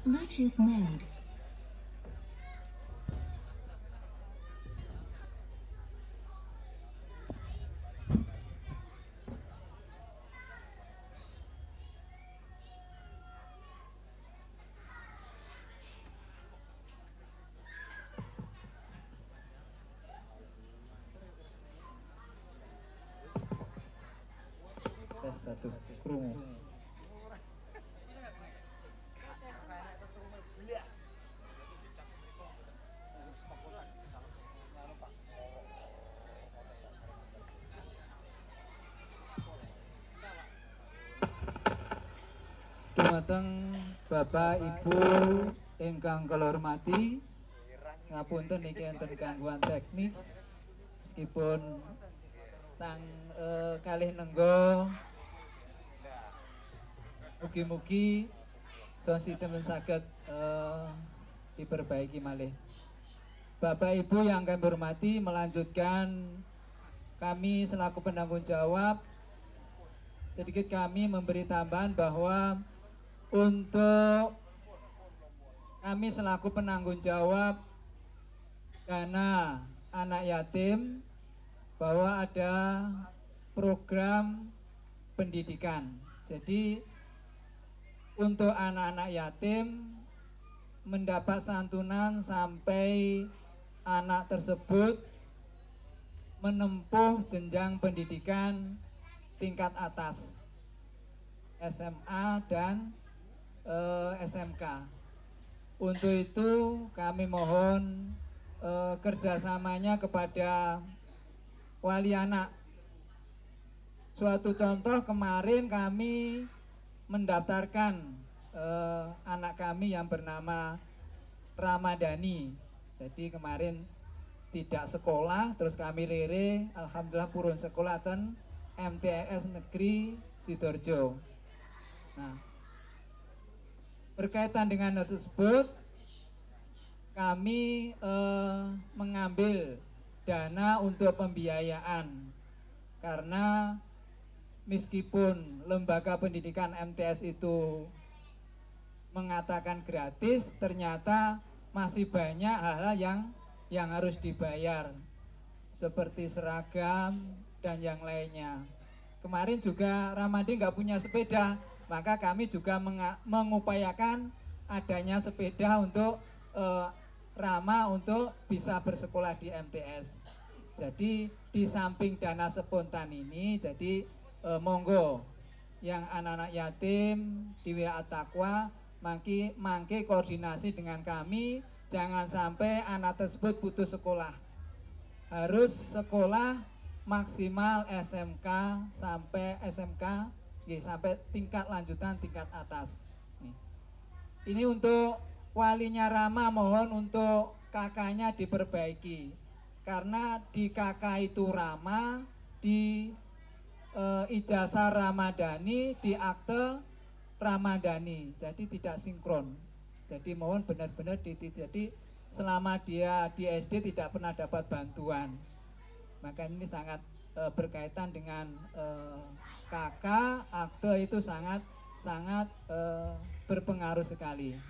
Bluetooth mode. Tes satu krungu. Dumateng Bapak Ibu ingkang kula hormati, ngapunten niki enten gangguan teknis meskipun sang kalih nenggo mugi-mugi sound system saged diperbaiki malih. Bapak Ibu yang kami hormati, melanjutkan kami selaku penanggung jawab, sedikit kami memberi tambahan bahwa untuk kami selaku penanggung jawab dana anak yatim, bahwa ada program pendidikan. Jadi untuk anak-anak yatim mendapat santunan sampai anak tersebut menempuh jenjang pendidikan tingkat atas, SMA dan SMK. Untuk itu kami mohon kerjasamanya kepada wali anak. Suatu contoh, kemarin kami mendaftarkan anak kami yang bernama Ramadhani. Jadi kemarin tidak sekolah, terus kami lere, alhamdulillah purun sekolah ten MTS Negeri Sidoarjo. Nah, berkaitan dengan hal tersebut, kami mengambil dana untuk pembiayaan, karena meskipun lembaga pendidikan MTS itu mengatakan gratis, ternyata masih banyak hal-hal yang harus dibayar, seperti seragam dan yang lainnya. Kemarin juga Ramadi nggak punya sepeda, maka kami juga mengupayakan adanya sepeda untuk Rama untuk bisa bersekolah di MTS. Jadi di samping dana spontan ini, jadi monggo yang anak-anak yatim di WA Taqwa mangke koordinasi dengan kami, jangan sampai anak tersebut putus sekolah. Harus sekolah maksimal SMK sampai SMK, sampai tingkat lanjutan tingkat atas. Ini untuk walinya Rama, mohon untuk kakaknya diperbaiki, karena di kakak itu Rama, di ijazah Ramadhani, di akte Ramadhani, jadi tidak sinkron. Jadi mohon benar-benar jadi selama dia di SD tidak pernah dapat bantuan. Maka ini sangat berkaitan dengan kakak, akte itu sangat berpengaruh sekali.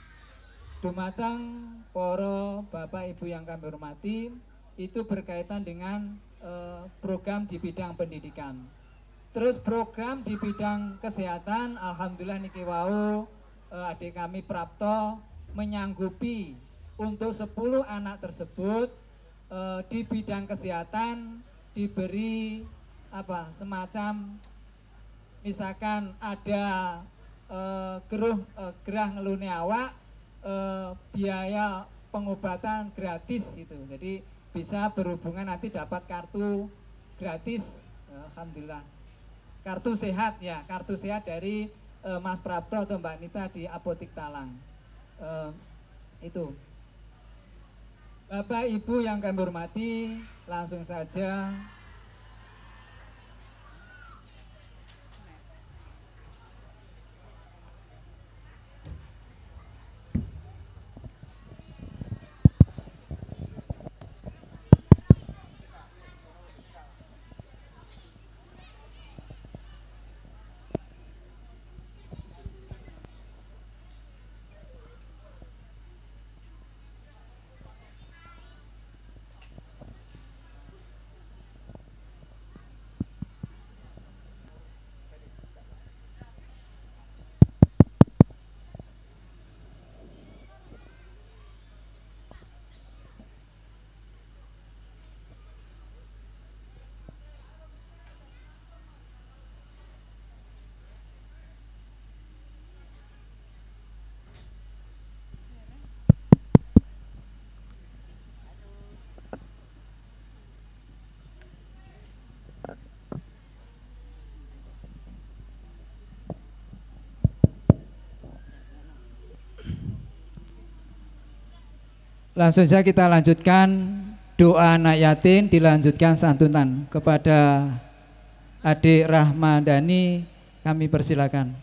Dumateng poro Bapak Ibu yang kami hormati, itu berkaitan dengan program di bidang pendidikan. Terus program di bidang kesehatan, alhamdulillah niki wau adik kami Prapto menyanggupi untuk 10 anak tersebut di bidang kesehatan diberi semacam, misalkan ada gerah ngelune awak, biaya pengobatan gratis gitu. Jadi bisa berhubungan nanti dapat kartu gratis, alhamdulillah. Kartu sehat ya, kartu sehat dari Mas Prapto atau Mbak Nita di Apotik Talang. Itu. Bapak Ibu yang kami hormati, langsung saja Langsung saja kita lanjutkan doa anak yatim, dilanjutkan santunan kepada adik Rahmadani, kami persilakan.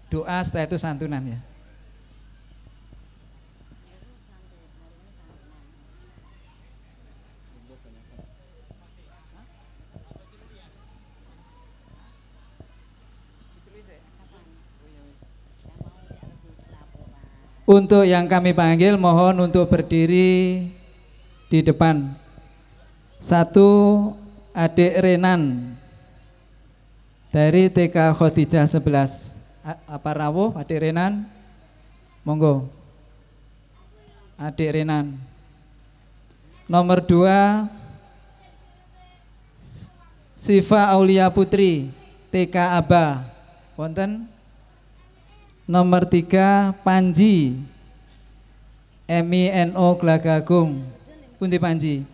Doa setelah itu santunan ya. Untuk yang kami panggil mohon untuk berdiri di depan. Satu, adik Renan dari TK Khadijah 11. Apa rawuh adik Renan? Monggo. Adik Renan. Nomor 2, Siva Aulia Putri TK Aba. Wonten. Nomor 3, Panji MINO Glagagung. Pundi Panji?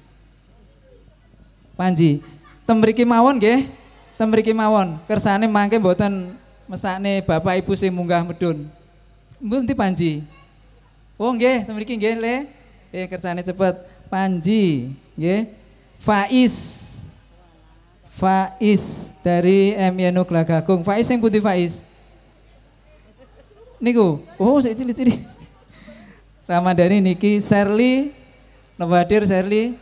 Panji. Temriki mawon nggih. Temriki mawon. Kersane mangke mboten mesakne Bapak Ibu sing munggah medun. Pundi Panji? Oh nggih, temriki nggih Le. Kersane cepet. Panji nggih. Faiz dari MINO Glagagung. Faiz sing pundi Faiz? Niku, oh saya cilik-cilik. Ramadhani niki Sherly, Nawadir Sherly.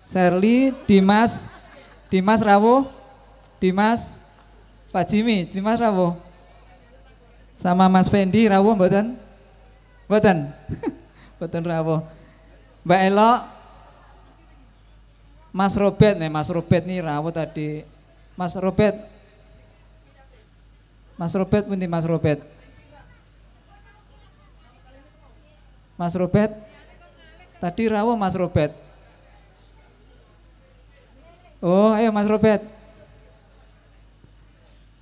Sherly, Dimas rawuh, Dimas, Pak Jimmy, Dimas rawuh, sama Mas Fendi rawuh mboten, mboten rawuh. Mbak Elok, Mas Robert nih rawuh tadi, Mas Robert pundi Mas Robert? Mas Robert, tadi rawuh Mas Robert. Oh, ayo Mas Robert.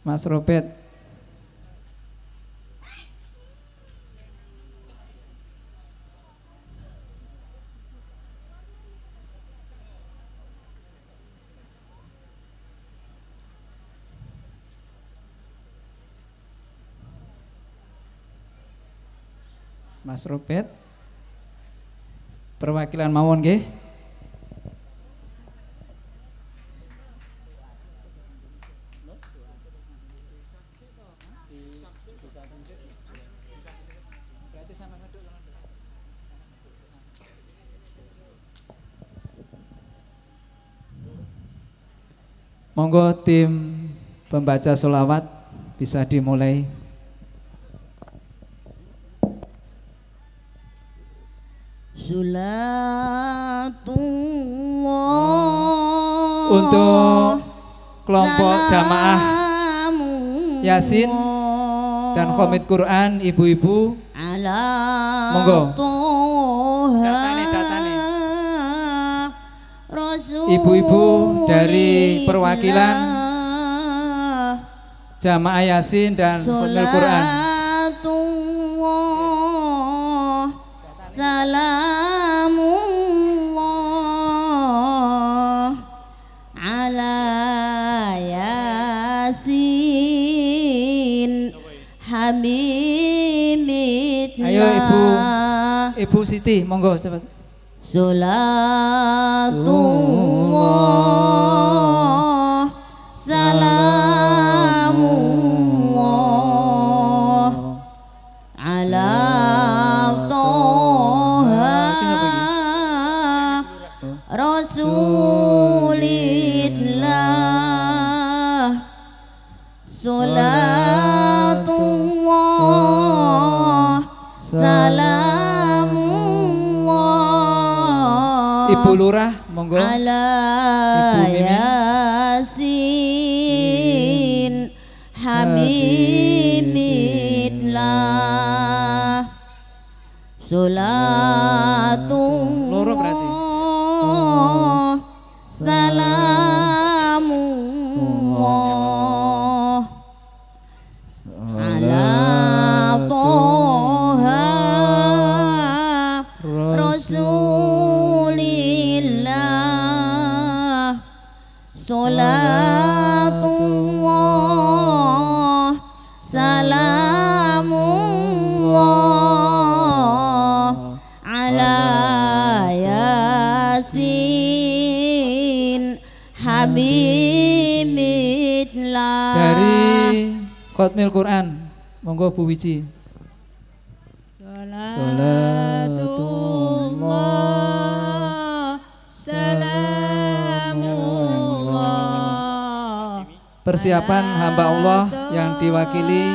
Mas Robert. Perwakilan mawon nggih. Monggo tim pembaca sholawat bisa dimulai. Untuk kelompok jamaah Yasin dan Komit Quran, ibu-ibu, monggo. Datane. Ibu-ibu dari perwakilan jamaah Yasin dan Komit Quran. Salamullah ala Yasin Habibitna. Ayo Ibu Siti, monggo cepat. Salatullah salamullah ala Rasulillah. Salatullah salamullah. Ibu Lurah monggo. Ala Yasin Habibillah. Loro berarti. Salamullah ala Toha Rasulillah. Salatullah salamullah ala Yasin Habibillah. Dari Khatmil Quran, monggo Bu Wiji. Salatullah salamullah. Persiapan hamba Allah yang diwakili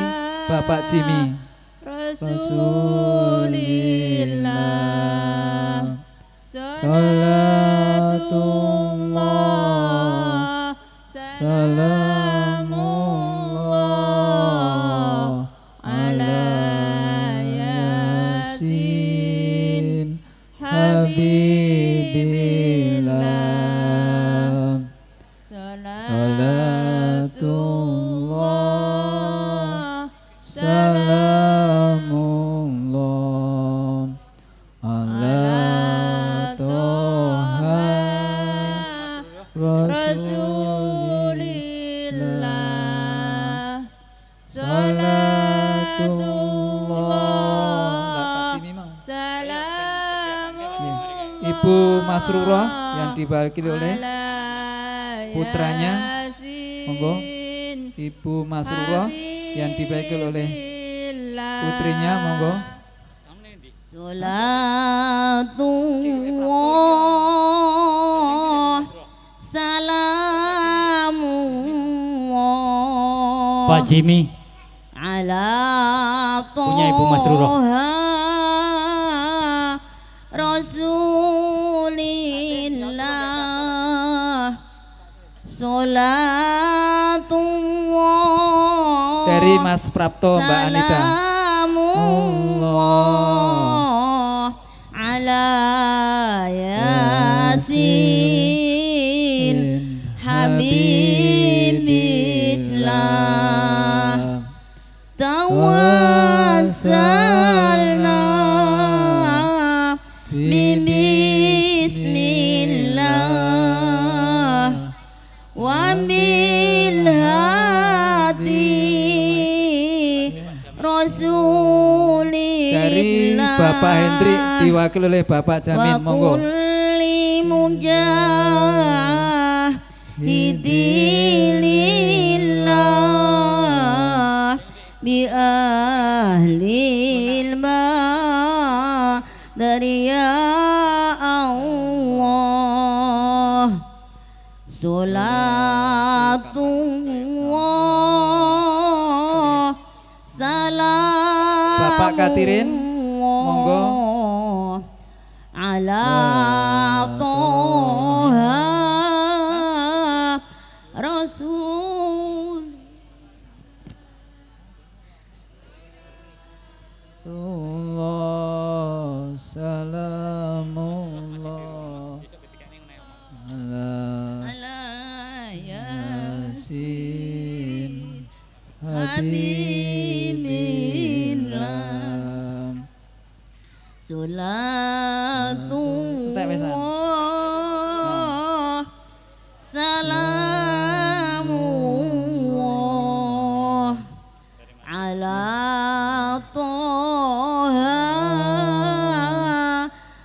Bapak Jimmy. Rasulillah. Salatullah salamullah ala Yasin Habibillah. Salatullah salamullah ala Toha Rasulillah. Salatullah salamullah. Ibu Masrurah yang diwakili oleh putranya, monggo. Ibu Masrurah yang diwakili oleh putrinya, monggo. Salatullah salamullah Pak Jimmy ala punya Ibu Masrurah. Rasulillah. Salatullah Dari Mas Prapto, Mbak Anita. Salamullah ala Yasin Habibillah. Tawassalna bismillah wa bil hadi Rasulillah. Dari Bapak Hendrik diwakili oleh Bapak Jamin, monggo. kulli mujahidilillah bi ahlil badri ya Allah. Salatullah salam Bapak Katirin, monggo. ala Toha Rasul. Allah salamullah ala Yasin Habibillah. Salatullah salamullah ala Toha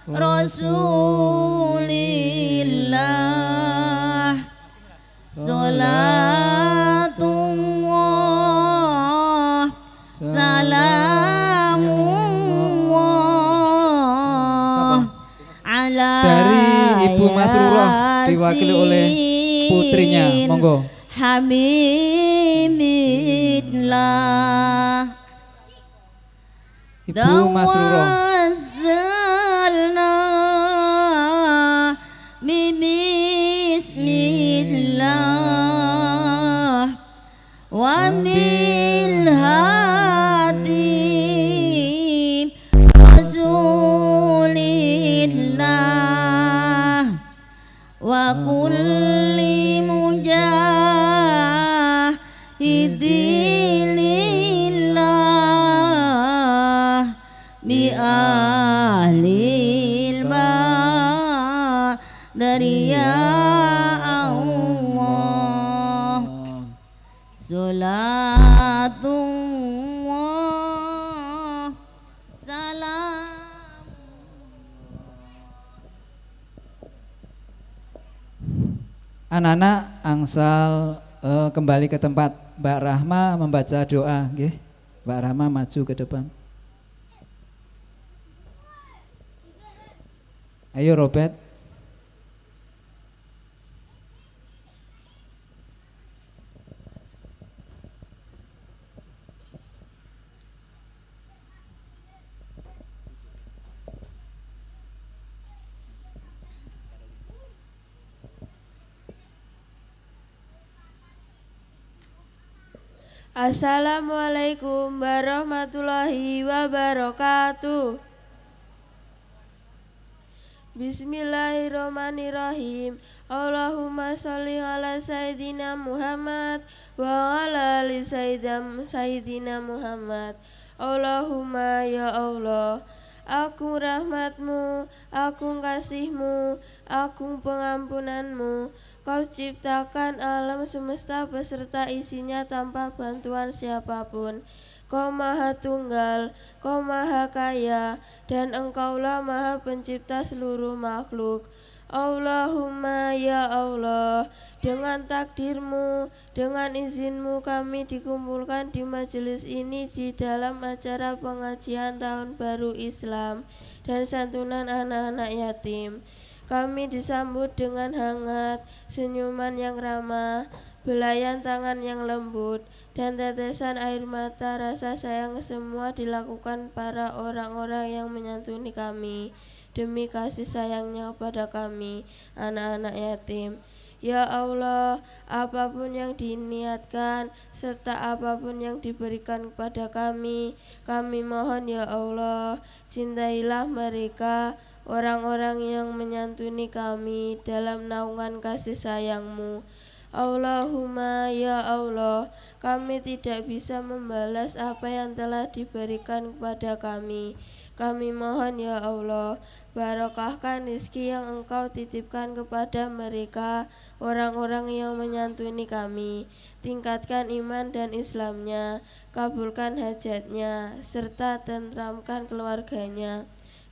Rasulillah. Salatullah salamullah ala Dari Ibu Masrurah diwakili oleh putrinya, monggo. Habibillah. Ibu Masrurah. Tawassalna bismillah wa bil hadi Rasul idilillah bi ahlil badri ya Allah salatullah salam. Anak-anak angsal kembali ke tempat. Mbak Rahma membaca doa, nggih. Mbak Rahma maju ke depan. Ayo Robert. Assalamualaikum warahmatullahi wabarakatuh. Bismillahirrahmanirrahim. Allahumma sholli ala Sayyidina Muhammad wa ala ali Sayyidina Muhammad. Allahumma ya Allah, agung rahmatmu, agung kasihmu, agung pengampunanmu. Kau ciptakan alam semesta beserta isinya tanpa bantuan siapapun. Kau maha tunggal, kau maha kaya, dan engkaulah maha pencipta seluruh makhluk. Allahumma ya Allah, dengan takdirmu, dengan izinmu kami dikumpulkan di majelis ini di dalam acara pengajian Tahun Baru Islam dan santunan anak-anak yatim. Kami disambut dengan hangat, senyuman yang ramah, belayan tangan yang lembut, dan tetesan air mata rasa sayang semua dilakukan para orang-orang yang menyantuni kami demi kasih sayangnya pada kami, anak-anak yatim. Ya Allah, apapun yang diniatkan serta apapun yang diberikan kepada kami mohon ya Allah, cintailah mereka, orang-orang yang menyantuni kami dalam naungan kasih sayang-Mu. Allahumma ya Allah, kami tidak bisa membalas apa yang telah diberikan kepada kami. Kami mohon ya Allah, barokahkan rezeki yang Engkau titipkan kepada mereka, orang-orang yang menyantuni kami. Tingkatkan iman dan Islamnya, kabulkan hajatnya, serta tentramkan keluarganya.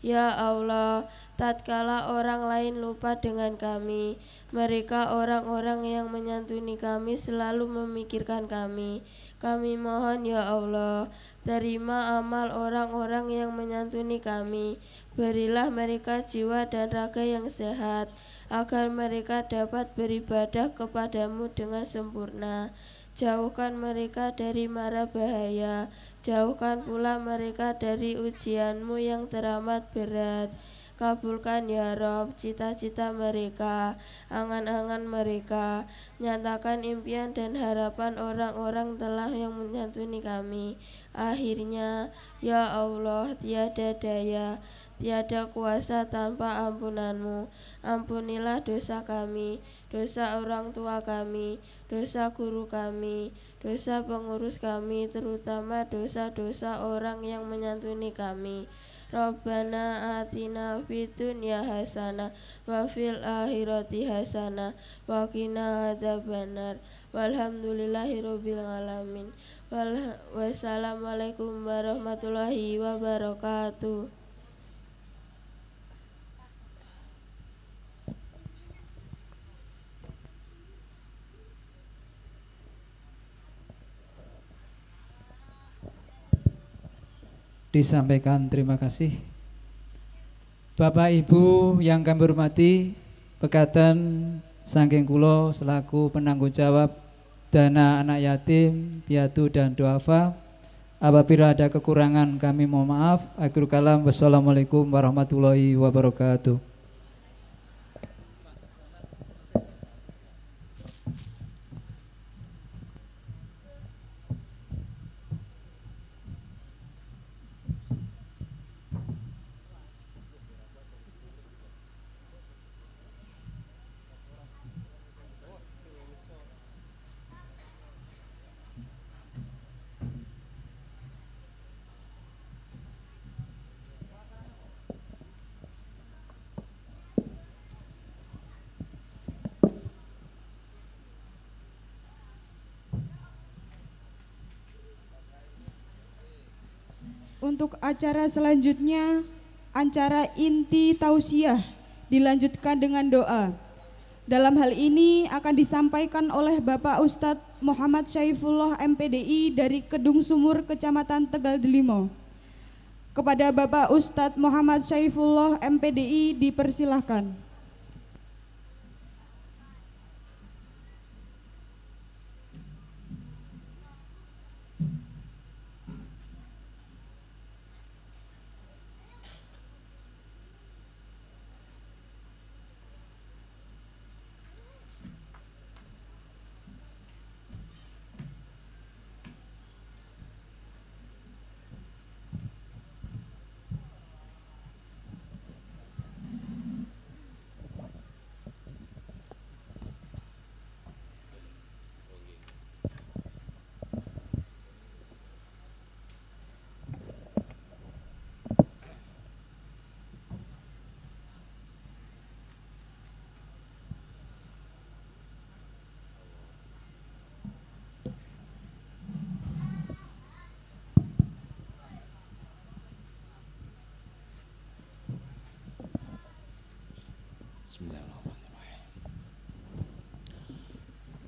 Ya Allah, tatkala orang lain lupa dengan kami, mereka orang-orang yang menyantuni kami selalu memikirkan kami. Kami mohon ya Allah, terima amal orang-orang yang menyantuni kami. Berilah mereka jiwa dan raga yang sehat, agar mereka dapat beribadah kepadamu dengan sempurna. Jauhkan mereka dari mara bahaya, jauhkan pula mereka dari ujianmu yang teramat berat. Kabulkan ya Rob cita-cita mereka, angan-angan mereka. Nyatakan impian dan harapan orang-orang telah yang menyantuni kami. Akhirnya, ya Allah, tiada daya, tiada kuasa tanpa ampunanmu. Ampunilah dosa kami, dosa orang tua kami, dosa guru kami, dosa pengurus kami, terutama dosa-dosa orang yang menyantuni kami. Rabbana atina fid dunya hasanah wa fil akhirati hasanah wa qina adzabannar. Walhamdulillahirabbil alamin. Wassalamualaikum warahmatullahi wabarakatuh. Disampaikan terima kasih. Bapak Ibu yang kami hormati, pekaten saking kula selaku penanggung jawab dana anak yatim, piatu dan duafa. Apabila ada kekurangan kami mohon maaf. Akhirul kalam, wassalamualaikum warahmatullahi wabarakatuh. Untuk acara selanjutnya, acara inti tausiah dilanjutkan dengan doa. Dalam hal ini akan disampaikan oleh Bapak Ustadz Muhammad Syaifullah MPDI dari Kedung Sumur, Kecamatan Tegal Delimo. Kepada Bapak Ustadz Muhammad Syaifullah MPDI dipersilahkan.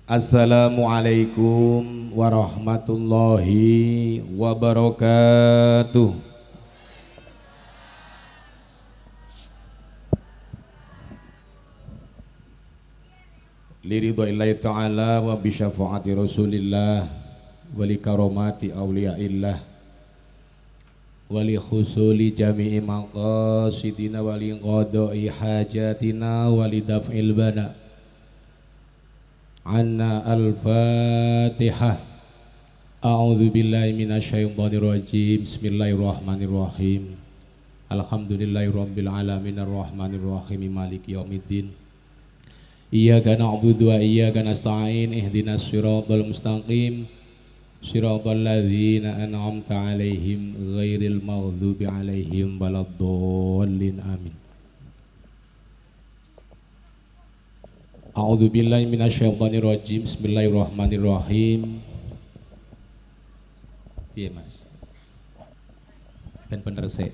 Assalamualaikum warahmatullahi wabarakatuh. Liridha'illahi ta'ala wa bisyafaati rasulillah wa li karomati awliyaillah wa li khusuli jami'i maqasidina wa li qada'i hajatina wa li daf'il bana. Anna al-Fatihah. A'udzu billahi minasyaitonir rajim. Bismillahirrahmanirrahim. Alhamdulillahirabbil alamin arrahmanir rahim maliki yaumiddin. Iyyaka na'budu wa iyyaka nasta'in. Ihdinas siratal mustaqim. Siratal ladzina an'amta 'alaihim ghairil maghdubi 'alaihim waladdallin. Amin. A'udzu billahi minasyaitonir rajim. Bismillahirrahmanirrahim. Iya Mas. Ben bener sih.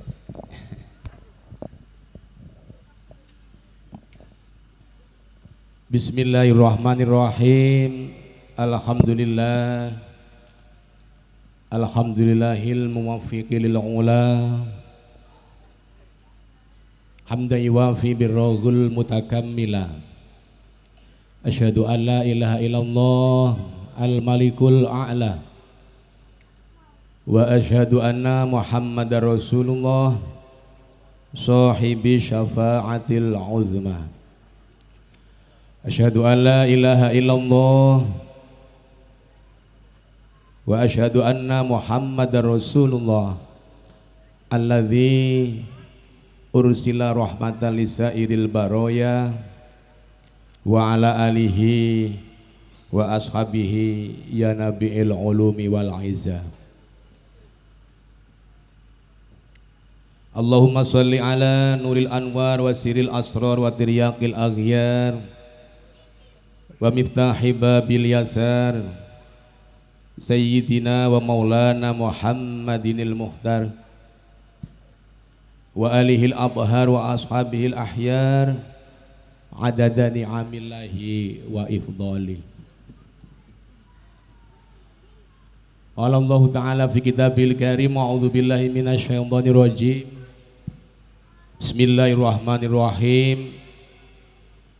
Bismillahirrahmanirrahim. Alhamdulillah. Alhamdulillahil muwaffiqi lil ula. Hamdan yuwafi birrahul mutakammila. Asyhadu an la ilaha illallah al-malikul a'la wa asyhadu anna Muhammadar Rasulullah sahibi syafa'atil uzma. Asyhadu an la ilaha illallah wa asyhadu anna Muhammadar Rasulullah alladzi ursila rahmatan lisairil baraya wa ala alihi wa ashabihi ya nabi'il ulumi wal izza. Allahumma sholli ala nuril anwar wa siril asrar wa tiryaqil aghyar wa miftahi babil yasar sayyidina wa maulana Muhammadinil muhtar wa alihil abhar wa ashabihil ahyar adada ni'amillahi wa ifdali. Qala Allah Ta'ala fi kitabil karim, a'udzu billahi minasyaitonir rajim. Bismillahirrahmanirrahim.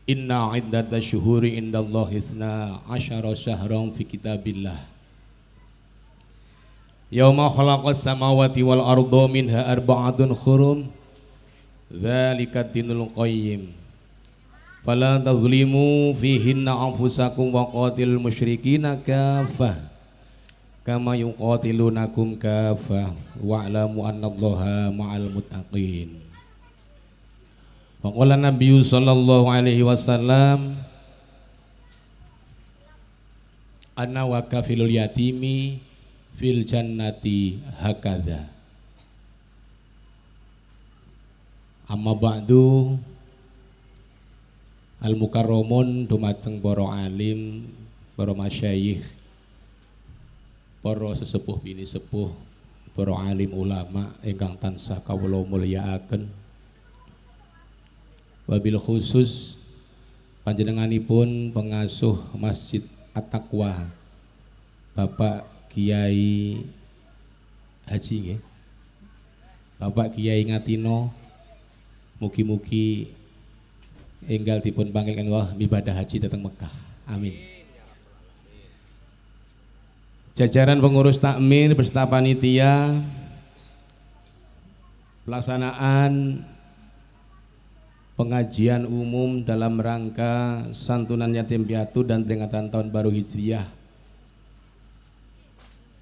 Inna iddatash syuhuri indallahi 12 syahran fi kitabillah. Yauma khalaqas samawati wal arda minha arba'atun hurum. Dzalika dinul qayyim. Fala tazlimu fihinna anfusakum wa qatilul musyrikina kafah kama yuqatilunakum kafah wa'lamu annallaha ma'al muttaqin. Wa qala nabiyyu sallallahu alaihi wasallam ana wa kafilul yatimi fil jannati hakadha. Amma ba'du. Al-mukarramun dumateng para alim, para masyayikh, para sesepuh bini sepuh para alim ulama ingkang tansah kawula mulyakaken. Wabil khusus panjenenganipun pengasuh Masjid At-Taqwa Bapak Kiai Haji nggih. Bapak Kiai Ngatino, mugi-mugi enggal dipun panggilkan wah ibadah haji datang Mekah. Amin. Jajaran pengurus takmir beserta panitia pelaksanaan pengajian umum dalam rangka santunan yatim piatu dan peringatan tahun baru Hijriah.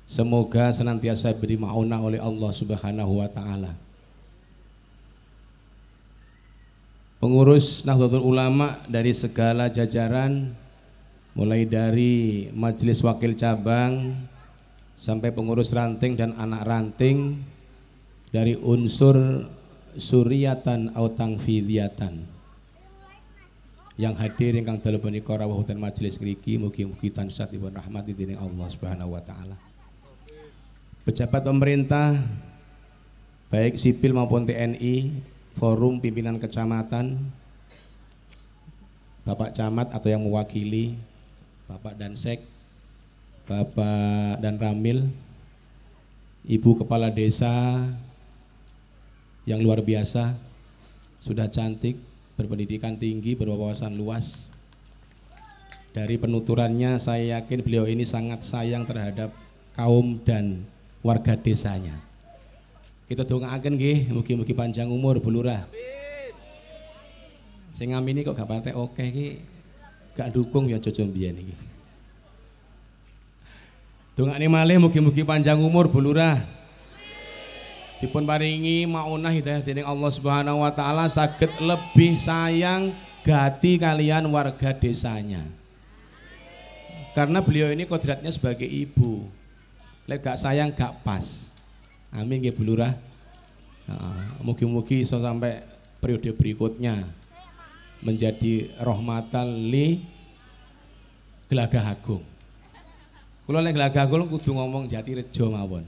Semoga senantiasa beri maunah oleh Allah Subhanahu wa taala. Pengurus Nahdlatul Ulama dari segala jajaran, mulai dari majelis wakil cabang sampai pengurus ranting dan anak ranting, dari unsur suriatan atau tangfidiyatan yang hadir ingkang dalu punika rawuh wonten majelis ngriki, mugi-mugi tansah dipun rahmati dening Allah Subhanahu wa taala. Pejabat pemerintah baik sipil maupun TNI, forum pimpinan kecamatan, Bapak Camat atau yang mewakili, Bapak Dansek, Bapak dan Ramil, Ibu Kepala Desa yang luar biasa, sudah cantik, berpendidikan tinggi, berwawasan luas. Dari penuturannya saya yakin beliau ini sangat sayang terhadap kaum dan warga desanya. Kita dongaaken nggih, mugi-mugi panjang umur Bu Lurah. Sing ngamini kok gak patek oke iki, gak dukung ya jojo mbiyen iki. Dongakne malih mugi-mugi panjang umur Bu Lurah. Dipun paringi maunah hidayah dening Allah Subhanahu wa taala saged lebih sayang gati kalian warga desanya. Karena beliau ini kodratnya sebagai ibu. Lek gak sayang gak pas. Amin nggih Bu Lurah. Mugi-mugi iso sampai periode berikutnya menjadi rahmatan li Gelagah Agung. Kula lek Gelagah Agung kudu ngomong Jatirejo mawon.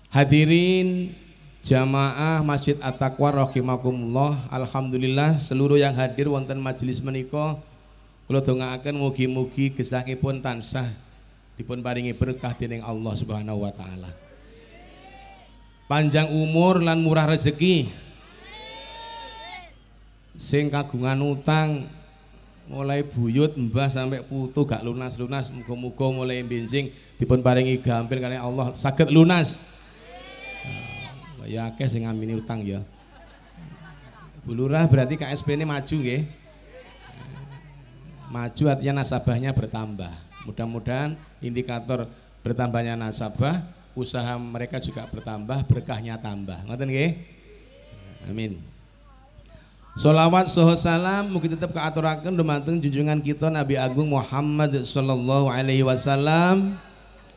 Hadirin jamaah Masjid At-Taqwa rahimakumullah, alhamdulillah seluruh yang hadir wonten majelis menika kula dongaaken mugi-mugi gesangipun tansah dipun paringi berkah dening Allah Subhanahu wa taala. Panjang umur lan murah rezeki. Sing kagungan utang mulai buyut mbah sampai putu gak lunas-lunas, muga-muga mulai benjing dipun paringi gampil kalian Allah saged lunas. Ya akeh sing ngamini utang ya. Bu Lurah berarti KSP ini maju nggih. Maju artinya nasabahnya bertambah. Mudah-mudahan indikator bertambahnya nasabah, usaha mereka juga bertambah, berkahnya tambah. Ngoten nggih? Amin. Sholawat saha salam mugi tetep kaaturaken dumateng junjungan kita Nabi Agung Muhammad sallallahu alaihi wasallam.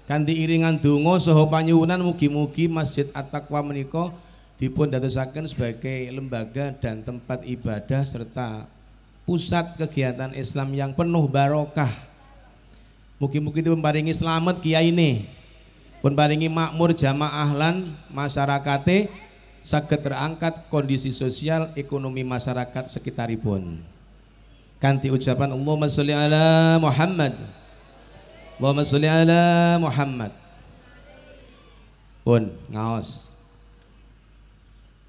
Kanthi iringan donga saha panyuwunan mugi-mugi Masjid At-Taqwa menika dipun dadosaken sebagai lembaga dan tempat ibadah serta pusat kegiatan Islam yang penuh barokah. Mugi-mugi dipun paringi slamet kiai ini, pun paringi makmur jamaah lan masyarakate saged terangkat kondisi sosial ekonomi masyarakat sekitaripun. Kanthi ucapan Allahumma sholli ala Muhammad. Allahumma sholli ala Muhammad. Pun ngaos.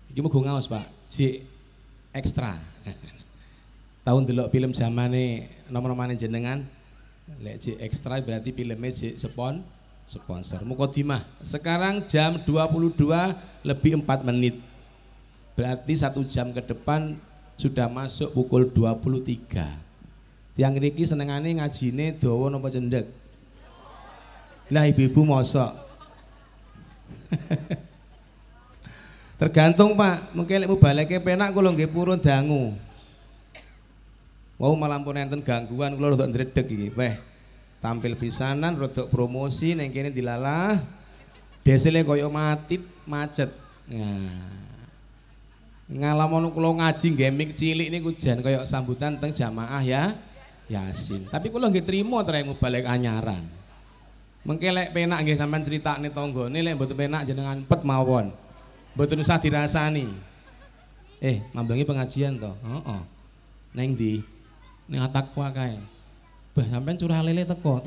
Iki mugo ngaos, Pak. Jik ekstra. Tahun delok film zamane nomor-nomane jenengan. Lek jik ekstra berarti filmnya jik sponsor. Mukadimah. Sekarang jam 22:04. Berarti 1 jam ke depan sudah masuk pukul 23. Tiang ngriki senengane ngajine dawa napa cendhek? Lah ibu-ibu mosok. Tergantung Pak, mungkin lek mubaleke penak kula nggih purun dangu. Wau malah pun enten gangguan kula rada ndredeg iki. Weh, tampil pisanan rada promosi ning kene dilalah. Desile kaya mati macet. Nah. Ngalamun kula ngaji nggih mik cilik niku jan kaya sambutan teng jamaah ya Yasin. Tapi kula nggih trima trek mubalek anyaran. Mengke lek penak nggih sampean critakne tanggane, lek mboten penak jenengan pet mawon. Mboten usah dirasani. Mambengi pengajian to. Heeh. Neng ndi? Ning Atakwa kae. Bah sampean curah lele teko.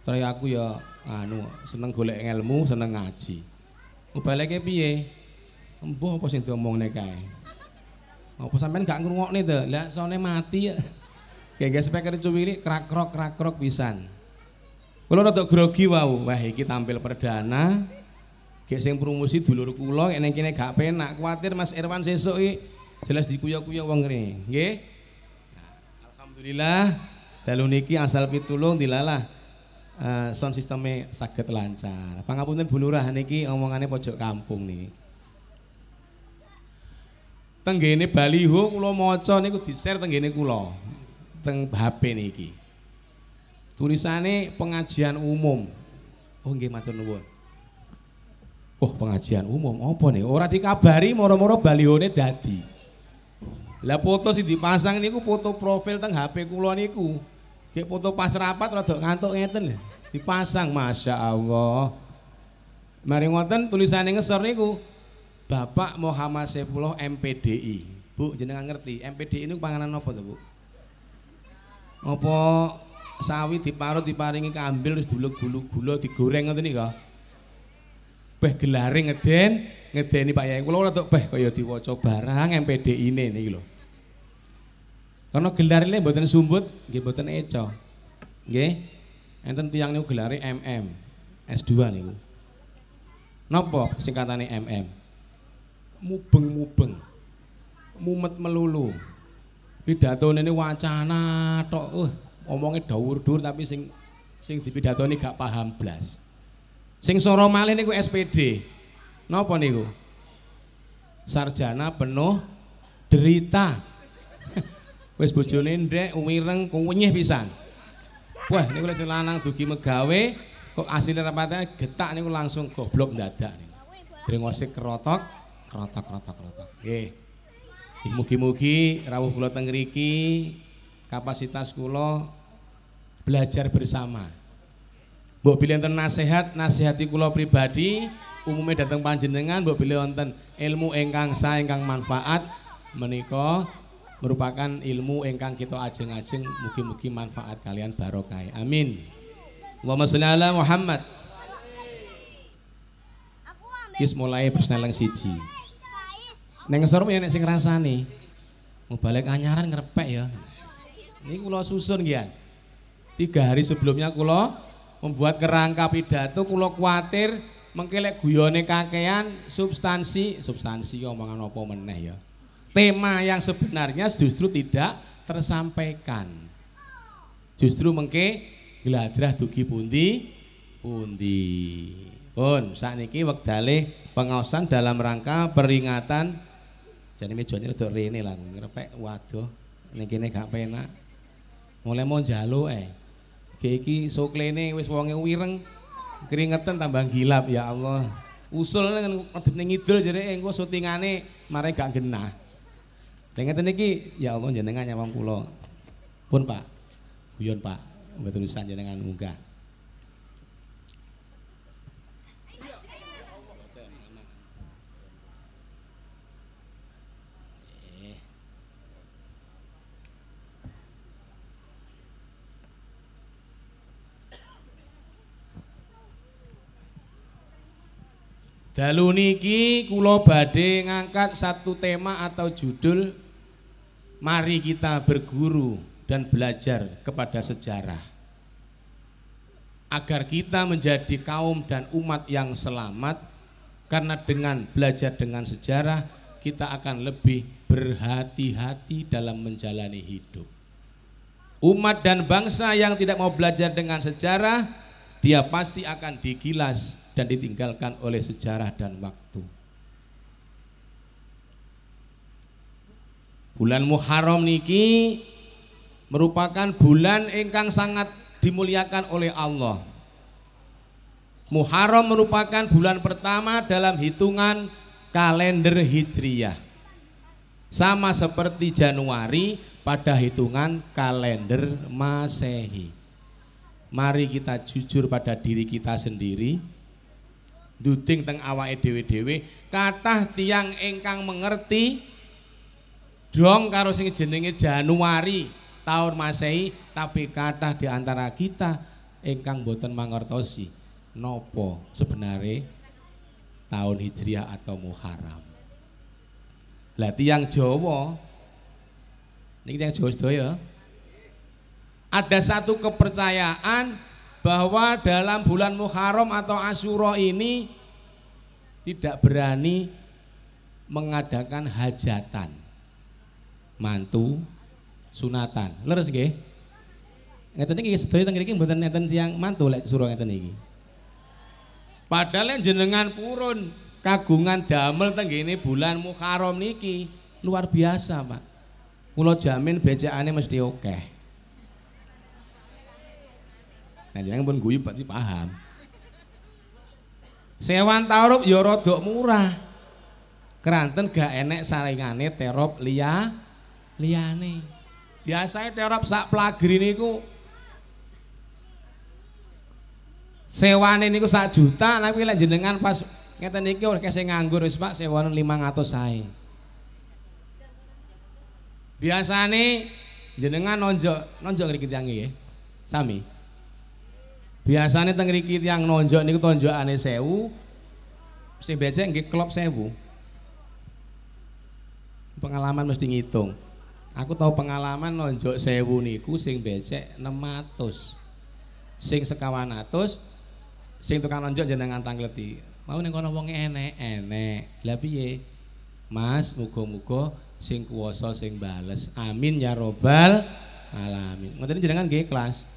Terus aku ya seneng golek ilmu, seneng ngaji. Mubaleke piye? Embuh apa sing diomongne kae? Apa sampean gak ngrungokne to? Lah sone mati ya. Gengge speaker cuwili krak-krok pisan. Kula rada grogi wau. Wah iki tampil perdana. Gek sing promosi dulur kula nek kene gak penak. Kuwatir Mas Irwan sesuk iki jelas dikuya-kuya wong ngene. Nggih. Nah, alhamdulillah dalu niki asal pitulung dilalah sound sistemnya saged lancar. Pangapunten Bu Lurah niki omongane pojok kampung niki. Tenggene baliho kula maca niku di-share tenggene kula. Teng HP niki. Tulisane pengajian umum. Oh nggih matur nuwun. Oh pengajian umum apa nih? Ora dikabari moro-moro balihone dadi. Lah foto sing dipasang niku foto profil teng HP kula niku. Nggih foto pas rapat rada ngantuk ngeten lho. Dipasang Masya Allah. Mari ngoten tulisane ngesor niku Bapak Muhammad Saifullah MPDI. Bu jenengan ngerti MPDI niku panganan apa to Bu? Apa sawi diparut diparingi kambil terus duluk-duluk gula digoreng ngoten nika. Beh gelare ngedeni Pak Yai kula rada beh kaya diwaca barang MPDI-ne niki lho. Karena gelarine mboten sumbut, nggih mboten eco. Nggih. Enten tiyang niku gelare MM S2 niku. Napa singkatane MM? Mubeng-mubeng. Mumet melulu. Pidatone ini wacana tok. Omongnya dawur-dur tapi sing dipidatoni gak paham blas. Sing soro malih niku SPD. Napa niku? Sarjana penuh derita. Wis bojone ndek wireng kuwenyih pisan. Wah niku lek sing lanang dugi megawe kok asile rapate getak niku langsung goblok ndadak niku. Brengose kerotok. Nggih. Mugi-mugi rawuh kula teng mriki kapasitas kula belajar bersama. Mbok pilih enten nasihati kula pribadi, umumnya dateng panjenengan mbok pilih wonten ilmu ingkang sae ingkang manfaat menika merupakan ilmu ingkang kita ajeng-ajeng mugi-mugi manfaat kalian barokah. Amin. Allahumma sholli ala Muhammad. Wis mulai persneleng siji. Neng ngesor ya nek sing ngrasani. Mubalek anyaran ngrepek ya. Ini kula susun nggih. 3 hari sebelumnya kula membuat kerangka pidato, kula kuatir mengke lek guyone kakean substansi omongan apa meneh ya. Tema yang sebenarnya justru tidak tersampaikan. Justru mengke gladrah dugi pundi. Pun sakniki wektale pengaosan dalam rangka peringatan jane mejane rada rene lah ngrepek waduh ning kene gak penak. Mulai mau njaluk iki soklene wis wonge wireng keringetan tambah gilap ya Allah. Usul nang medhep ning ngidul jare engko syutingane mare gak genah. Lah ngeten iki ya Allah jenengan nyawang kula. Pun Pak. Guyon Pak, mboten urusan jenengan munggah. Dalu niki kula badhe ngangkat satu tema atau judul mari kita berguru dan belajar kepada sejarah agar kita menjadi kaum dan umat yang selamat, karena dengan belajar dengan sejarah kita akan lebih berhati-hati dalam menjalani hidup. Umat dan bangsa yang tidak mau belajar dengan sejarah, dia pasti akan digilas dan ditinggalkan oleh sejarah dan waktu. Bulan Muharram niki merupakan bulan ingkang sangat dimuliakan oleh Allah. Muharram merupakan bulan pertama dalam hitungan kalender Hijriyah. Sama seperti Januari pada hitungan kalender Masehi. Mari kita jujur pada diri kita sendiri. Duding teng awake dhewe-dhewe, kathah tiyang ingkang mengerti dong karo sing jenenge Januari tahun Masehi, tapi kathah di antara kita ingkang boten mangertosi nopo sebenarnya tahun Hijriah atau Muharram. Lah tiyang Jawa niki tiyang Jawa sedaya ada satu kepercayaan bahwa dalam bulan Muharram atau Asyura ini tidak berani mengadakan hajatan, mantu, sunatan. Leres nggih? Ngeten iki sedaya teng mriki mboten enten tiyang mantu lek sura ngeten iki. Padahal jenengan purun kagungan damel teng ngene bulan Muharram niki luar biasa, Pak. Kula jamin becakane mesti akeh. Nah, jangan pun guyu berarti paham. Sewan tarup ya rada murah. Keranten gak enek saringane terop liyane. Biasane terop sak plagri niku sewane niku 1 juta, tapi lek jenengan pas ngeten niki oleh sing nganggur wis Pak sewane 500 sae. Biasane jenengan nonjok ngriki tiyang nggih. Sami. Biasanya teng mriki tiyang nonjok niku tonjokane 1000, sing becek nggih klop 1000. Pengalaman mesti ngitung. Aku tahu pengalaman nonjok 1000 niku sing becek 600. Sing 100, sing tukang nonjok jenengan tangleti. Mau ning kono wonge enek. Lah piye? Mas, muga-muga sing kuwasa sing bales. Amin ya robbal alamin. Ngoten jenengan nggih ikhlas.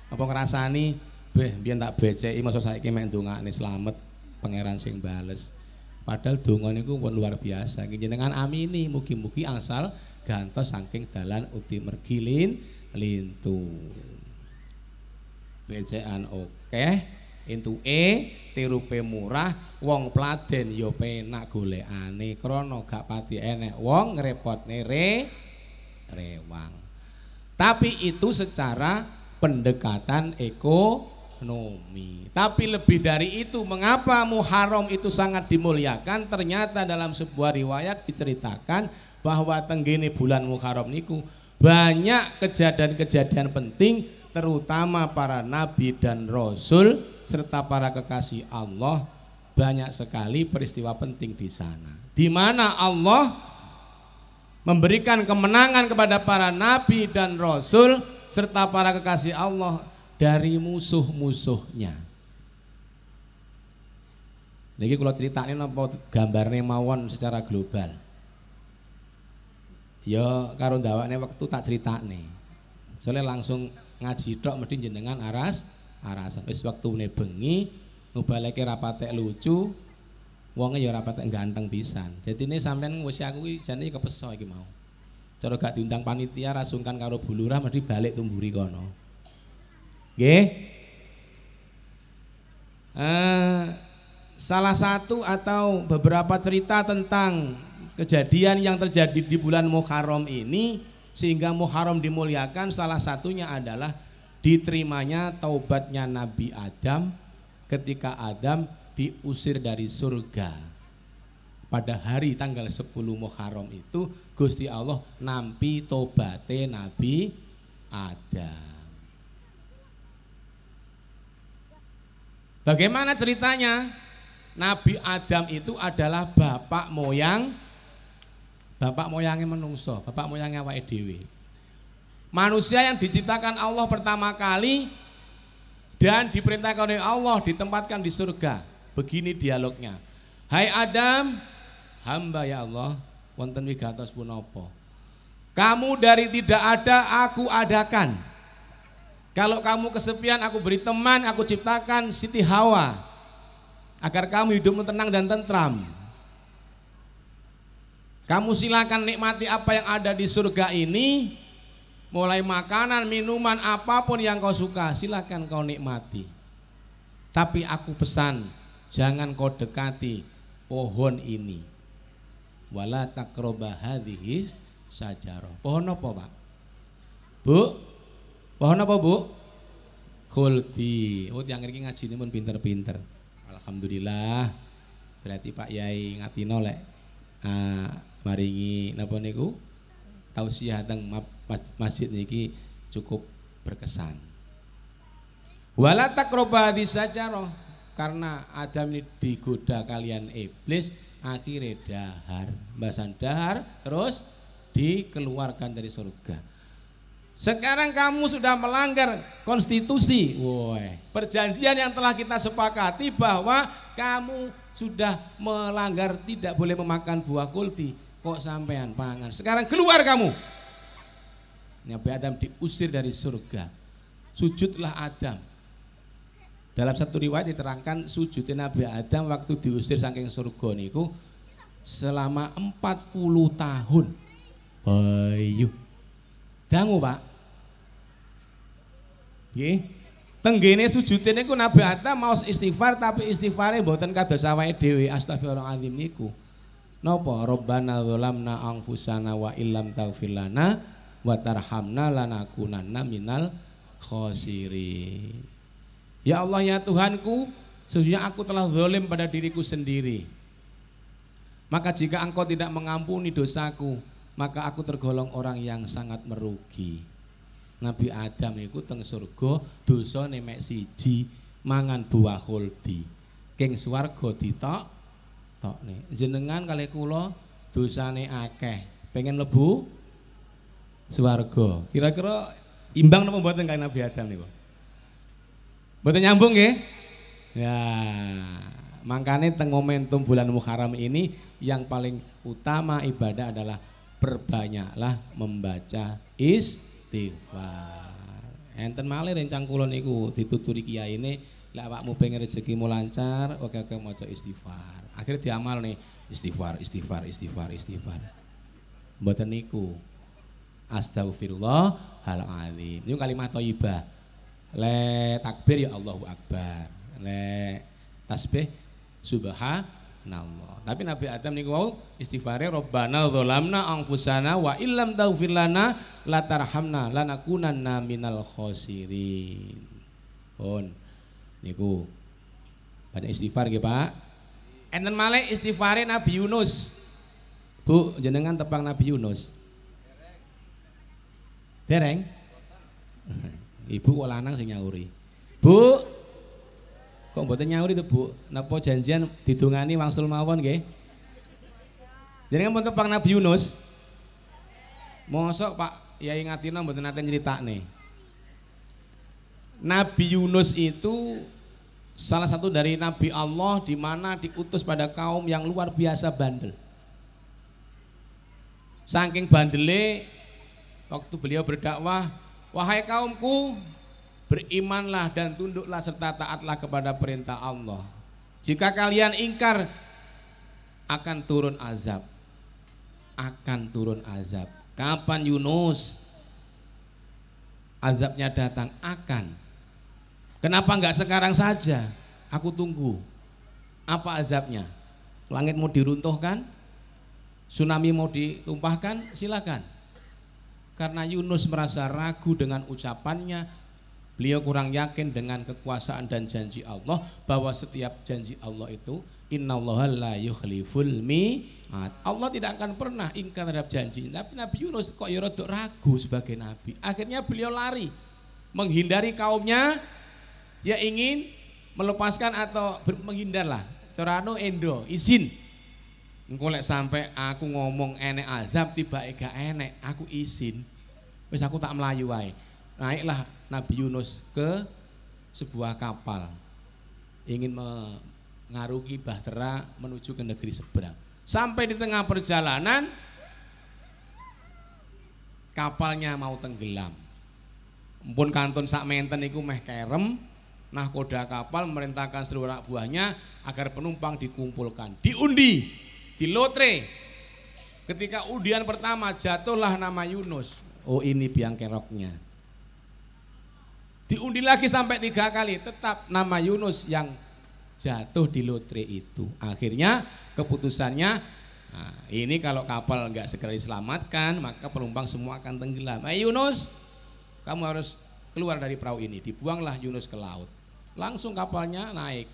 Apa ngrasani beh biyen tak beceki masa saiki mek ndongakne slamet pangeran sing bales. Padahal donga niku pun luar biasa. Jenengan amini mugi-mugi angsal gantos saking dalan uti mergi lintu. Becekan akeh, entuke tirupe murah, wong pladen ya penak golekane krana gak pati enek wong ngrepotne rewang. Tapi itu secara pendekatan ekonomi. Tapi lebih dari itu, mengapa Muharram itu sangat dimuliakan? Ternyata dalam sebuah riwayat diceritakan bahwa tenggene bulan Muharram niku banyak kejadian-kejadian penting, terutama para nabi dan rasul serta para kekasih Allah. Banyak sekali peristiwa penting di sana, di mana Allah memberikan kemenangan kepada para nabi dan rasul serta para kekasih Allah dari musuh-musuhnya. Niki kula critakne napa gambarne mawon secara global. Ya karo ndawakne wektu tak critakne. Soalnya langsung ngaji tok mesti jenengan arasan. Wis wektune bengi ngubaleke rapatek lucu, wonge ya rapatek ganteng pisan. Dadine sampean wis aku iki jane kepeso iki mau. Cara gak diundang panitia rasungkan karo Bu Lurah mesti balik tumburi kono. Nggih. Salah satu atau beberapa cerita tentang kejadian yang terjadi di bulan Muharram ini sehingga Muharram dimuliakan, salah satunya adalah diterimanya taubatnya Nabi Adam ketika Adam diusir dari surga. Pada hari tanggal 10 Muharram itu Gusti Allah nampi tobaté Nabi Adam. Bagaimana ceritanya? Nabi Adam itu adalah bapak moyangnya menungso, bapak moyangnya awake dhewe. Manusia yang diciptakan Allah pertama kali dan diperintahkan oleh Allah ditempatkan di surga. Begini dialognya. Hai Adam, hamba ya Allah, wonten wigatos punapa? Kamu dari tidak ada aku adakan. Kalau kamu kesepian aku beri teman, aku ciptakan Siti Hawa agar kamu hidupmu tenang dan tentram. Kamu silakan nikmati apa yang ada di surga ini, mulai makanan, minuman, apapun yang kau suka, silakan kau nikmati. Tapi aku pesan, jangan kau dekati pohon ini. Wala taqraba hadhihi sajarah. Pohon apa, Pak? Bu? Pohon apa, Bu? khuldi. Oh tiyang mriki ngajine pun pinter-pinter. Alhamdulillah. Berarti Pak Yai ngatino lek maringi napa niku tausiah teng masjid niki cukup berkesan. Wala taqrabu sajarah, karena Adam ini digoda kalian iblis, akhirnya dahar, bahasan dahar, terus dikeluarkan dari surga. Sekarang kamu sudah melanggar konstitusi, perjanjian yang telah kita sepakati bahwa kamu sudah melanggar tidak boleh memakan buah kulti, kok sampean pangan. Sekarang keluar kamu. Nabi Adam diusir dari surga. Sujudlah Adam. Dalam satu riwayat diterangkan sujudnya Nabi Adam waktu diusir saking surga niku selama 40 tahun. Ayo. Dangu, Pak. Nggih. Tenggene sujudnya niku Nabi Adam mau istighfar tapi istighfare mboten kados awake dhewe. Astagfirullahalazim niku. Napa? Rabbana dzalamna anfusana wa illam taghfir lana wa tarhamna lanakunanna minal khosirin. Ya Allah ya Tuhanku, sesungguhnya aku telah zalim pada diriku sendiri. Maka jika Engkau tidak mengampuni dosaku, maka aku tergolong orang yang sangat merugi. Nabi Adam iku teng surga dosane mek siji, mangan buah khuldi. King swarga ditokne. Jenengan kalih kula dosane akeh, pengen mlebu swarga. Kira-kira imbang napa mboten kali Nabi Adam niku? Mboten nyambung nggih? Ya, makanya teng momentum bulan Muharram ini yang paling utama ibadah adalah perbanyaklah membaca istighfar. Enten malih rencang kula niku dituturi kiyaine, lek awakmu pengen rezekimu lancar, oke maca istighfar. Akhirnya diamal nih, istighfar. Mboten niku. Astaghfirullahaladzim. Niku kalimat thayyibah. Le takbir ya Allahu Akbar, le tasbih subhanallah. Tapi Nabi Adam niku wau istighfare Rabbana dzalamna anfusana wa illam taghfir lana latarhamna lanakunanna minal khosirin. Pun niku pada istighfar nggih Pak. Enten malih istighfare Nabi Yunus. Bu, jenengan tepang Nabi Yunus. Dereng? Ibu kok lanang sing nyauri. Bu, kok mboten nyauri to, Bu? Napa janjian didongani wangsul mawon nggih? Jenengan pun tepang Nabi Yunus. Mosok Pak Yai Ngatino mboten nate nyritakne. Nabi Yunus itu salah satu dari Nabi Allah di mana diutus pada kaum yang luar biasa bandel. Saking bandele waktu beliau berdakwah, wahai kaumku, berimanlah dan tunduklah serta taatlah kepada perintah Allah. Jika kalian ingkar, akan turun azab. Akan turun azab. Kapan Yunus azabnya datang? Akan. Kenapa enggak sekarang saja? Aku tunggu. Apa azabnya? Langit mau diruntuhkan? Tsunami mau ditumpahkan? Silakan. Karena Yunus merasa ragu dengan ucapannya, beliau kurang yakin dengan kekuasaan dan janji Allah, bahwa setiap janji Allah itu innallaha la yukhliful mi'ad. Allah tidak akan pernah ingkar terhadap janji. Tapi Nabi Yunus kok ya rada ragu sebagai nabi. Akhirnya beliau lari menghindari kaumnya. Dia ingin melepaskan atau menghindarlah. Corano endo izin. Engko lek sampai aku ngomong enek azab tibake gak enek, aku izin. Wis aku tak melayu wae. Naiklah Nabi Yunus ke sebuah kapal. Ingin mengarungi bahtera menuju ke negeri seberang. Sampai di tengah perjalanan kapalnya mau tenggelam. Mpun kantun sak menten iku meh kerem. Nahkoda kapal memerintahkan seluruh anak buahnya agar penumpang dikumpulkan, diundi, di lotre. Ketika undian pertama jatuhlah nama Yunus. Oh ini biang keroknya. Diundi lagi sampai 3 kali, tetap nama Yunus yang jatuh di lotre itu. Akhirnya keputusannya, nah, ini kalau kapal nggak segera diselamatkan maka penumpang semua akan tenggelam. Yunus, kamu harus keluar dari perahu ini, dibuanglah Yunus ke laut. Langsung kapalnya naik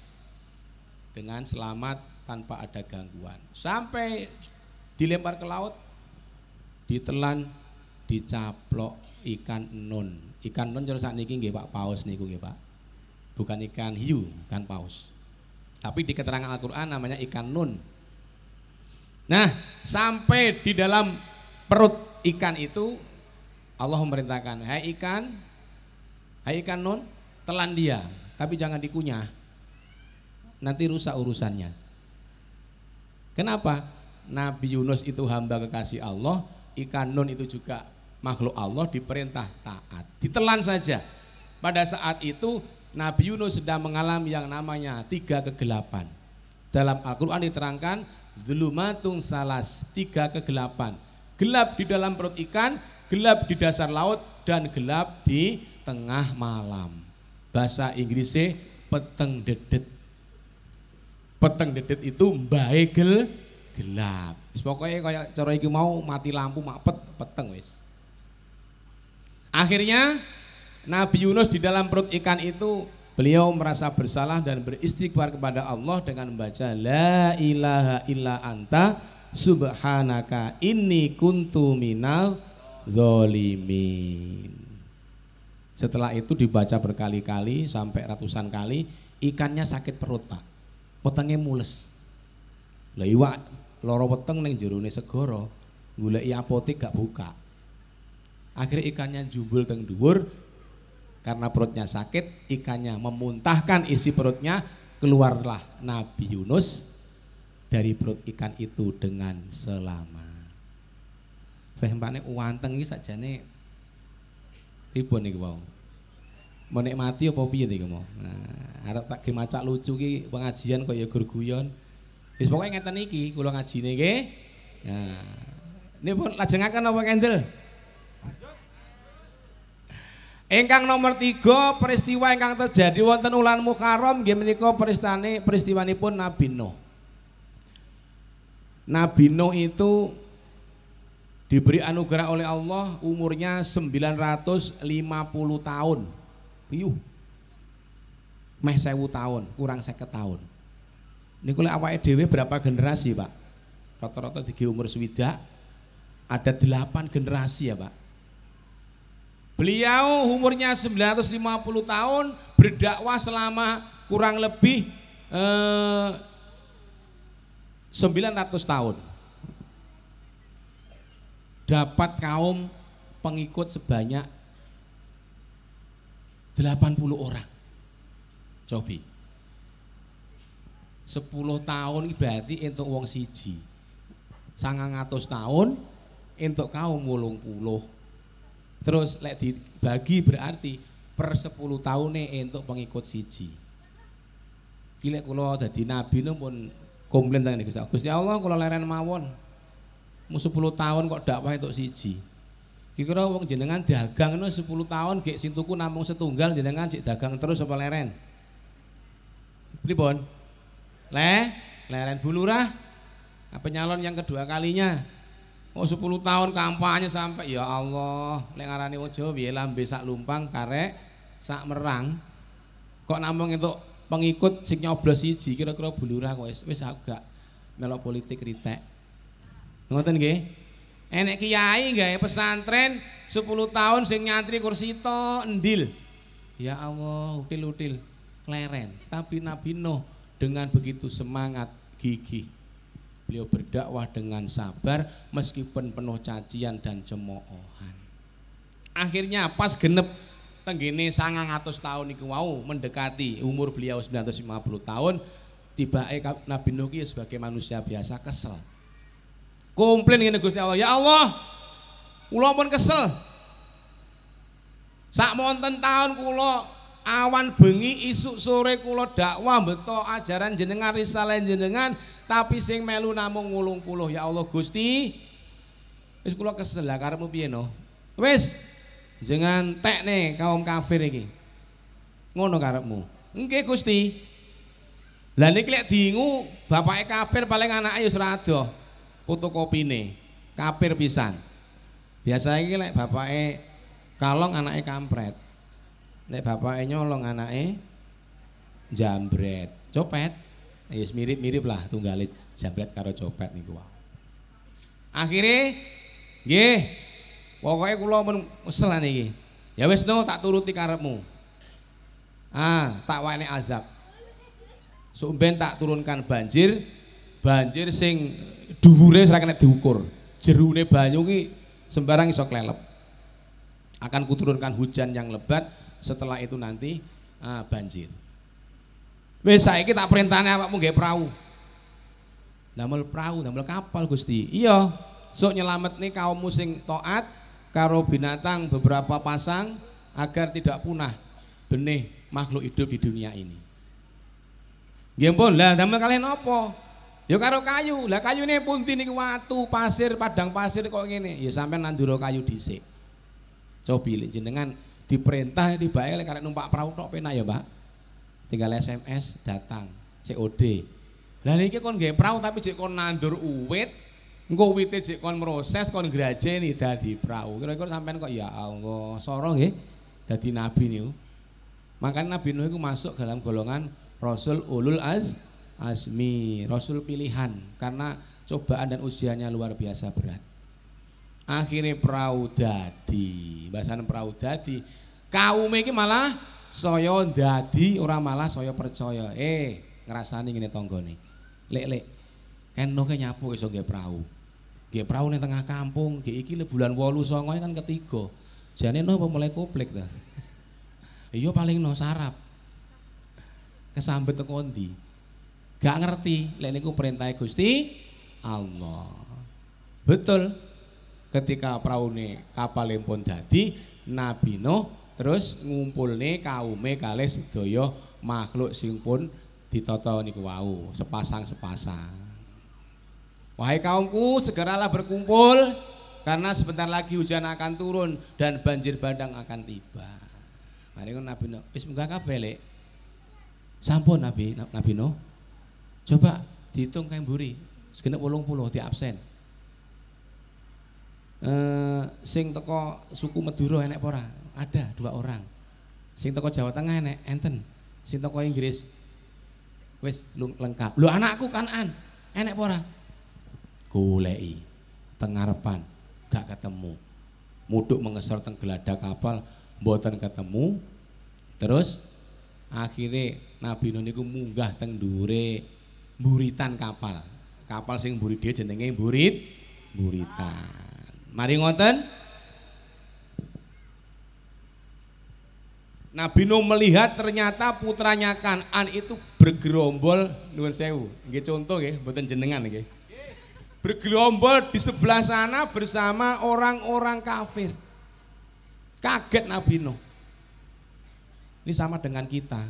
dengan selamat tanpa ada gangguan. Sampai dilempar ke laut, ditelan, dicaplok ikan nun. Ikan nun cara sakniki nggih Pak paus niku nggih Pak. Bukan ikan hiu, ikan paus. Tapi di keterangan Al-Qur'an namanya ikan nun. Nah, sampai di dalam perut ikan itu Allah memerintahkan, hai ikan nun, telan dia, tapi jangan dikunyah. Nanti rusak urusannya. Kenapa? Nabi Yunus itu hamba kekasih Allah, ikan nun itu juga makhluk Allah, diperintah taat. Ditelan saja. Pada saat itu Nabi Yunus sedang mengalami yang namanya 3 kegelapan. Dalam Al-Qur'an diterangkan dzulumatun salas, 3 kegelapan. Gelap di dalam perut ikan, gelap di dasar laut, dan gelap di tengah malam. Bahasa Inggrisnya peteng dedet. Peteng dedet itu mbae gelap. Wis pokoke kaya cara iki mau mati lampu mapet peteng wis. Akhirnya Nabi Yunus di dalam perut ikan itu beliau merasa bersalah dan beristighfar kepada Allah dengan membaca la ilaha illa anta subhanaka inni kuntu minal zalimin. Setelah itu dibaca berkali-kali sampai ratusan kali, ikannya sakit perut Pak, wetenge mules. Lah iwak loro weteng ning jerone segara, goleki apotek gak buka. Akhirnya ikannya jumbul teng dhuwur. Karena perutnya sakit, ikannya memuntahkan isi perutnya, keluarlah Nabi Yunus dari perut ikan itu dengan selamat. Pempane uwanteng iki sakjane pripun niku wau. Menikmati apa piye niku mau. Nah, arep tak macak lucu iki pengajian kok ya gurguyon. Wis pokoke ngeten iki kula ngajine nggih. Nah, nipun lajengaken apa kendel? Ingkang nomor 3 peristiwa ingkang terjadi wonten wulan Muharram nggih menika peristiwanipun Nabi Nuh. Nabi Nuh itu diberi anugerah oleh Allah umurnya 950 tahun. Piyuh. Meh 1000 tahun, kurang 50 tahun. Niku lek awake dhewe berapa generasi, Pak? Rata-rata digi umur swidak ada 8 generasi ya, Pak. Beliau umurnya 950 tahun berdakwah selama kurang lebih 900 tahun. Dapat kaum pengikut sebanyak 80 orang. Cobi. 10 tahun berarti untuk wong siji. 900 tahun untuk kaum 80. Terus lek dibagi berarti per 10 tahun untuk pengikut siji. Gilek kula dadi nabi pun komplain teng Gusti Allah. Gusti Allah kula leren mawon. Mu 10 tahun kok dakwah untuk siji. Kira wong jenengan dagang itu 10 tahun gek sing tuku namung setunggal jenengan cek dagang terus apa leren? Pripun? Leren Bu Lurah. Apa nyalon yang kedua kalinya? Oh 10 tahun kampanye sampai ya Allah, lek ngarani wong Jawa piye lambe sak lumpang karek sak merang. Kok namung entuk pengikut sing nyoblos siji kira-kira Bu Lurah kok wis aku gak melok politik ritek. Ngoten nggih? Enek kiai gawe pesantren 10 tahun sing nyantri kursi to endil. Ya Allah, util-util leren. Tapi Nabi Nuh dengan begitu semangat gigih. Beliau berdakwah dengan sabar meskipun penuh cacian dan cemoohan. Akhirnya pas genep tenggene 900 tahun niku wau mendekati umur beliau 950 tahun, tibake Nabi Nuh ki sebagai manusia biasa kesel. Komplain ngene Gusti Allah, ya Allah, kula pun kesel. Sak monten tahun kula awan bengi isuk sore kula dakwah beto ajaran jenengan risalah jenengan tapi sing melu namung 80. Ya Allah Gusti, wis kula kesel lah karepmu piye no? Wis jangan tekne kaum kafir iki. Ngono karepmu. Nggih Gusti. Lah niki lek dingu bapake kafir paling anake wis rada. Fotokopine kafir pisan. Biasa iki lek bapake kalong anake kampret. Nek bapake nyolong anake jambret, copet. Wis mirip-mirip lah tunggale jambret karo copet niku wae. Akhire nggih, pokoke kula men mesel niki. Ya wis no tak turuti karepmu. Tak wene azab. Sok ben tak turunkan banjir sing dhuwure ora kena diukur. Jerune banyu ki sembarang iso klelep. Akan kuturunkan hujan yang lebat, setelah itu nanti banjir. Wis saiki tak perintahne awakmu nggih prau. Damel prau, damel kapal Gusti. Iya, sok nyelametne kaummu sing taat karo binatang beberapa pasang agar tidak punah benih makhluk hidup di dunia ini. Nggih pun, lah damel kalian apa? Ya karo kayu. Lah kayune pundi niku watu, pasir, padang pasir kok ngene. Ya sampean nandura kayu dhisik. Coba pilih jenengan diperintah tibake lek karek numpak perahu tok penak ya, Pak. Tinggal SMS datang, COD. Lah niki kon nggih perahu tapi jek kon nandur uwit, engko uwite jek kon proses kon grajeni dadi perahu. Kira-kira sampean kok ya Allah, soro nggih dadi nabi niku. Makanya Nabi Nuh itu masuk dalam golongan Rasul Ulul Azmi, Rasul pilihan karena cobaan dan ujiannya luar biasa berat. Akhirnya perahu dadi, bahasan perahu dadi. Kaum iki malah saya dadi, orang malah saya percaya. Ngrasani ngene tanggane. Lek kan Nuh nyapu iso nggih perahu. Nggih perahu ning tengah kampung, nggih iki bulan 8 9 kan ketiga. Jane Nuh apa mulai komplek ta. Iya paling no sarap. Kesambet teko ndi? Gak ngerti, lek niku perintah Gusti Allah. Betul. Ketika praune kapale pun dadi, Nabi Nuh terus ngumpulne kaume kalih sedaya makhluk sing pun ditata niku wau, sepasang-sepasang. Wahai kaumku, segeralah berkumpul karena sebentar lagi hujan akan turun dan banjir bandang akan tiba. Mari Nabi Nuh, wis munggah kabeh lek. Sampun Nabi Nuh. Coba dihitung kae mburi, segenep 80 di absen. Sing teko suku Madura enek apa ora? Ada 2 orang. Sing teko Jawa Tengah enek enten. Sing teko Inggris wis lengkap. Lho anakku Kanan enek apa ora? Goleki teng ngarepan gak ketemu. Muduk mengesor teng geladak kapal mboten ketemu. Terus akhirnya Nabi Nuh niku munggah teng dhuwure mburitan kapal. Kapal sing mburi dhewe jenenge mburitan. Mari ngoten. Nabi Nuh melihat ternyata putranya Kanan itu bergerombol, nuwun sewu. Nggih contoh nggih, mboten jenengan nggih. Bergerombol di sebelah sana bersama orang-orang kafir. Kaget Nabi Nuh. Ini sama dengan kita.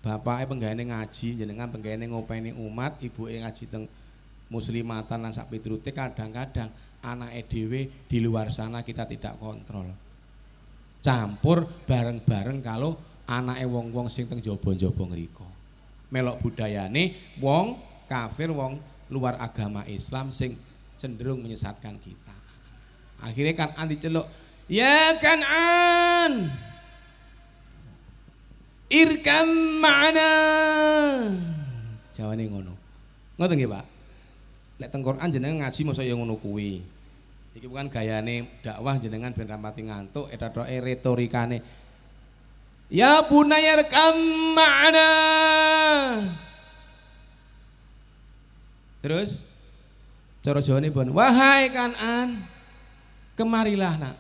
Bapaknya penggaweane ngaji, jenengan penggaweane ngopeni umat, ibuke ngaji teng muslimatan lan sak piturute, kadang-kadang anake dhewe di luar sana kita tidak kontrol. Campur bareng-bareng kalau anake wong-wong sing teng jaba-jaba ngriko. Melok budayane wong kafir, wong luar agama Islam sing cenderung menyesatkan kita. Akhirnya Kanan diceluk, "Ya Kanan, irkam ma'ana." Jawane ngono. Ngoten nggih, Pak. Lek teng Quran jenengan ngaji mosok ya ngono kuwi. Iki bukan gayane dakwah jenengan ben rapati ngantuk, etoke retorikane. Ya bunayya irkam ma'ana. Terus cara Jawane pun, "Wahai Kanan, kemarilah nak.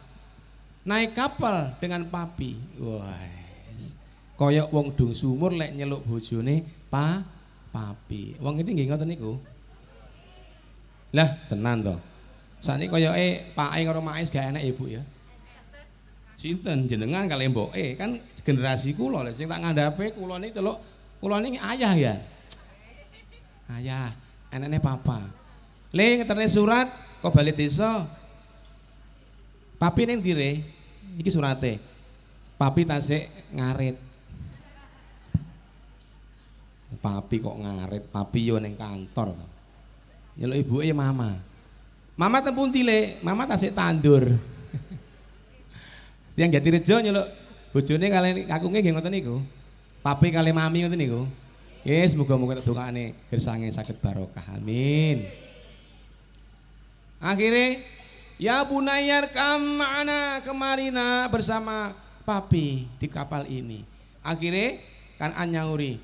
Naik kapal dengan papi." Wah. Koyok wong dung sumur lek nyeluk bojone papi. Wong iki nggih ngoten niku. Lah tenan to. Sakniki koyoke pake karo make gak enak ya Bu ya. Sinten jenengan kali mboke kan generasi kula lek sing tak ngandhape kula niki celuk kula niki ayah ya. Ayah, enekne papa. Le ngeterne surat kok balik desa. Papi ning dire. Iki surate. Papi tasik ngarit. Papi kok ngarit, papi yo ning kantor to. Nyeluk ibuke ya mama. Mama teng pundi le? Mama tasik tandur. Tiang Jatirejo nyeluk Bojone kali kakunge nggih ngoten niku. Papi kali mami ngoten niku. Yes, muga-muga dongane gersange saged barokah. Amin. Akhirnya ya Bunayyar kamana kemarina bersama papi di kapal ini. Akhirnya Kan'an nyauri,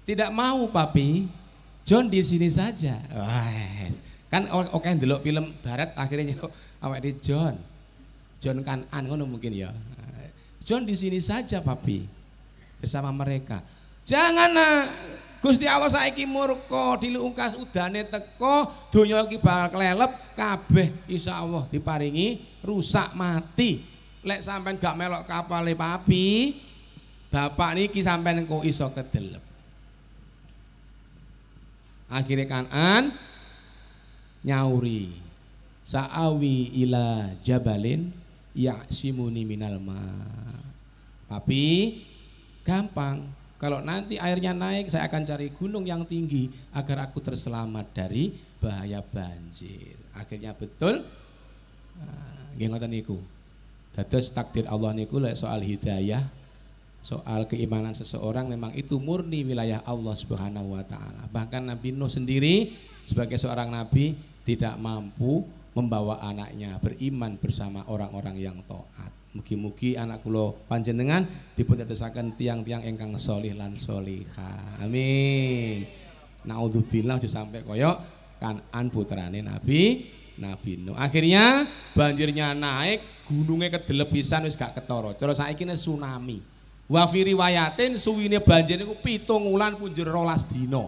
tidak mau papi, John di sini saja. Wah, kan oke ndelok film barat akhirnya nyeluk awake di John Kan'an ngono mungkin ya. John di sini saja papi bersama mereka. Jangan nak, Gusti Allah saiki murka dilungkas udane teko donya iki bakal kelelep kabeh insyaallah diparingi rusak mati. Lek sampean gak melok kapale papi, bapak niki sampean kok iso kedelep. Akhirnya Kan'an nyauri sa'awi ila jabalin ya'simuni minal ma. Tapi gampang, kalau nanti airnya naik saya akan cari gunung yang tinggi agar aku terselamat dari bahaya banjir. Akhirnya betul nggih ngoten niku. Dados takdir Allah niku lek soal hidayah, soal keimanan seseorang memang itu murni wilayah Allah Subhanahu wa taala. Bahkan Nabi Nuh sendiri sebagai seorang nabi tidak mampu membawa anaknya beriman bersama orang-orang yang taat. Mugi-mugi anak kula panjenengan dipun dadosaken tiang-tiang ingkang sholih lan sholihah. Amin. Naudzubillah aja sampai koyok Kan'an putrane Nabi Nuh. Akhirnya banjirnya naik, gunungnya kedelep pisan wis gak ketara. Cara saiki tsunami. Wa fi riwayatin suwine banjir niku 7 wulan punjul 12 dina.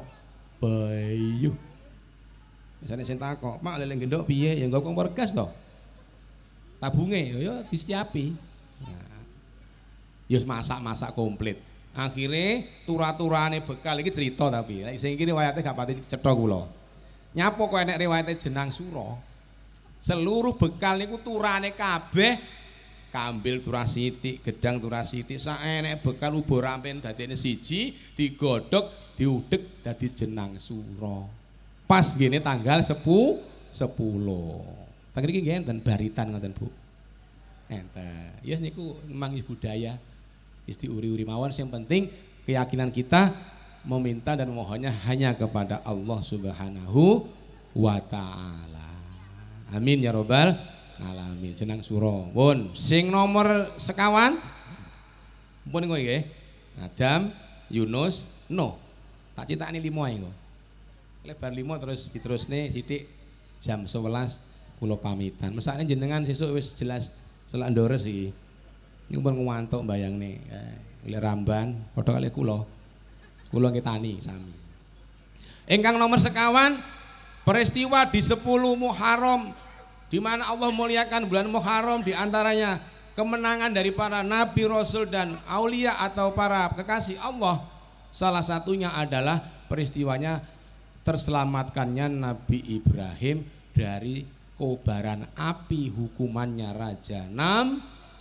Bayuh. Misalnya sing takok, "Mak leleng gendok piye?" Ya nggo kompor gas to. Tabunge ya disiapi. Nah, ya masak-masak komplit. Akhirnya turah-turahane bekal iki cerita tapi sing iki riwayate gak pati cetha kula. Nyapo kok enek riwayate jenang sura. Seluruh bekal niku turane kabeh kambil turah sithik, gedang turah sithik, sak enek bekal ubo rampen dadine siji, digodhog, diudhek dadi jenang sura. Pas gini tanggal 10. Tanggal ini enten baritan ngoten Bu. Enten. Ya niku memang budaya. Wis diuri-uri mawon, yang penting keyakinan kita meminta dan memohonnya hanya kepada Allah Subhanahu wa taala. Amin ya robbal alamin. Jenang sura. Pun sing nomor sekawan pun niku nggih. Adam, Yunus, Nuh. Tak citakne 5 ae kok. Lebar 5 terus diterusne sithik jam 11 kula pamitan. Mesakne jenengan sesuk wis jelas selak ndores iki. Niku pun ngantuk mbayangne. Lek ramban padha kali kula. Kula nggih tani sami. Ingkang nomor sekawan peristiwa di 10 Muharram di mana Allah muliakan bulan Muharram, di antaranya kemenangan dari para nabi, rasul dan aulia atau para kekasih Allah. Salah satunya adalah peristiwanya terselamatkannya Nabi Ibrahim dari kobaran api hukumannya Raja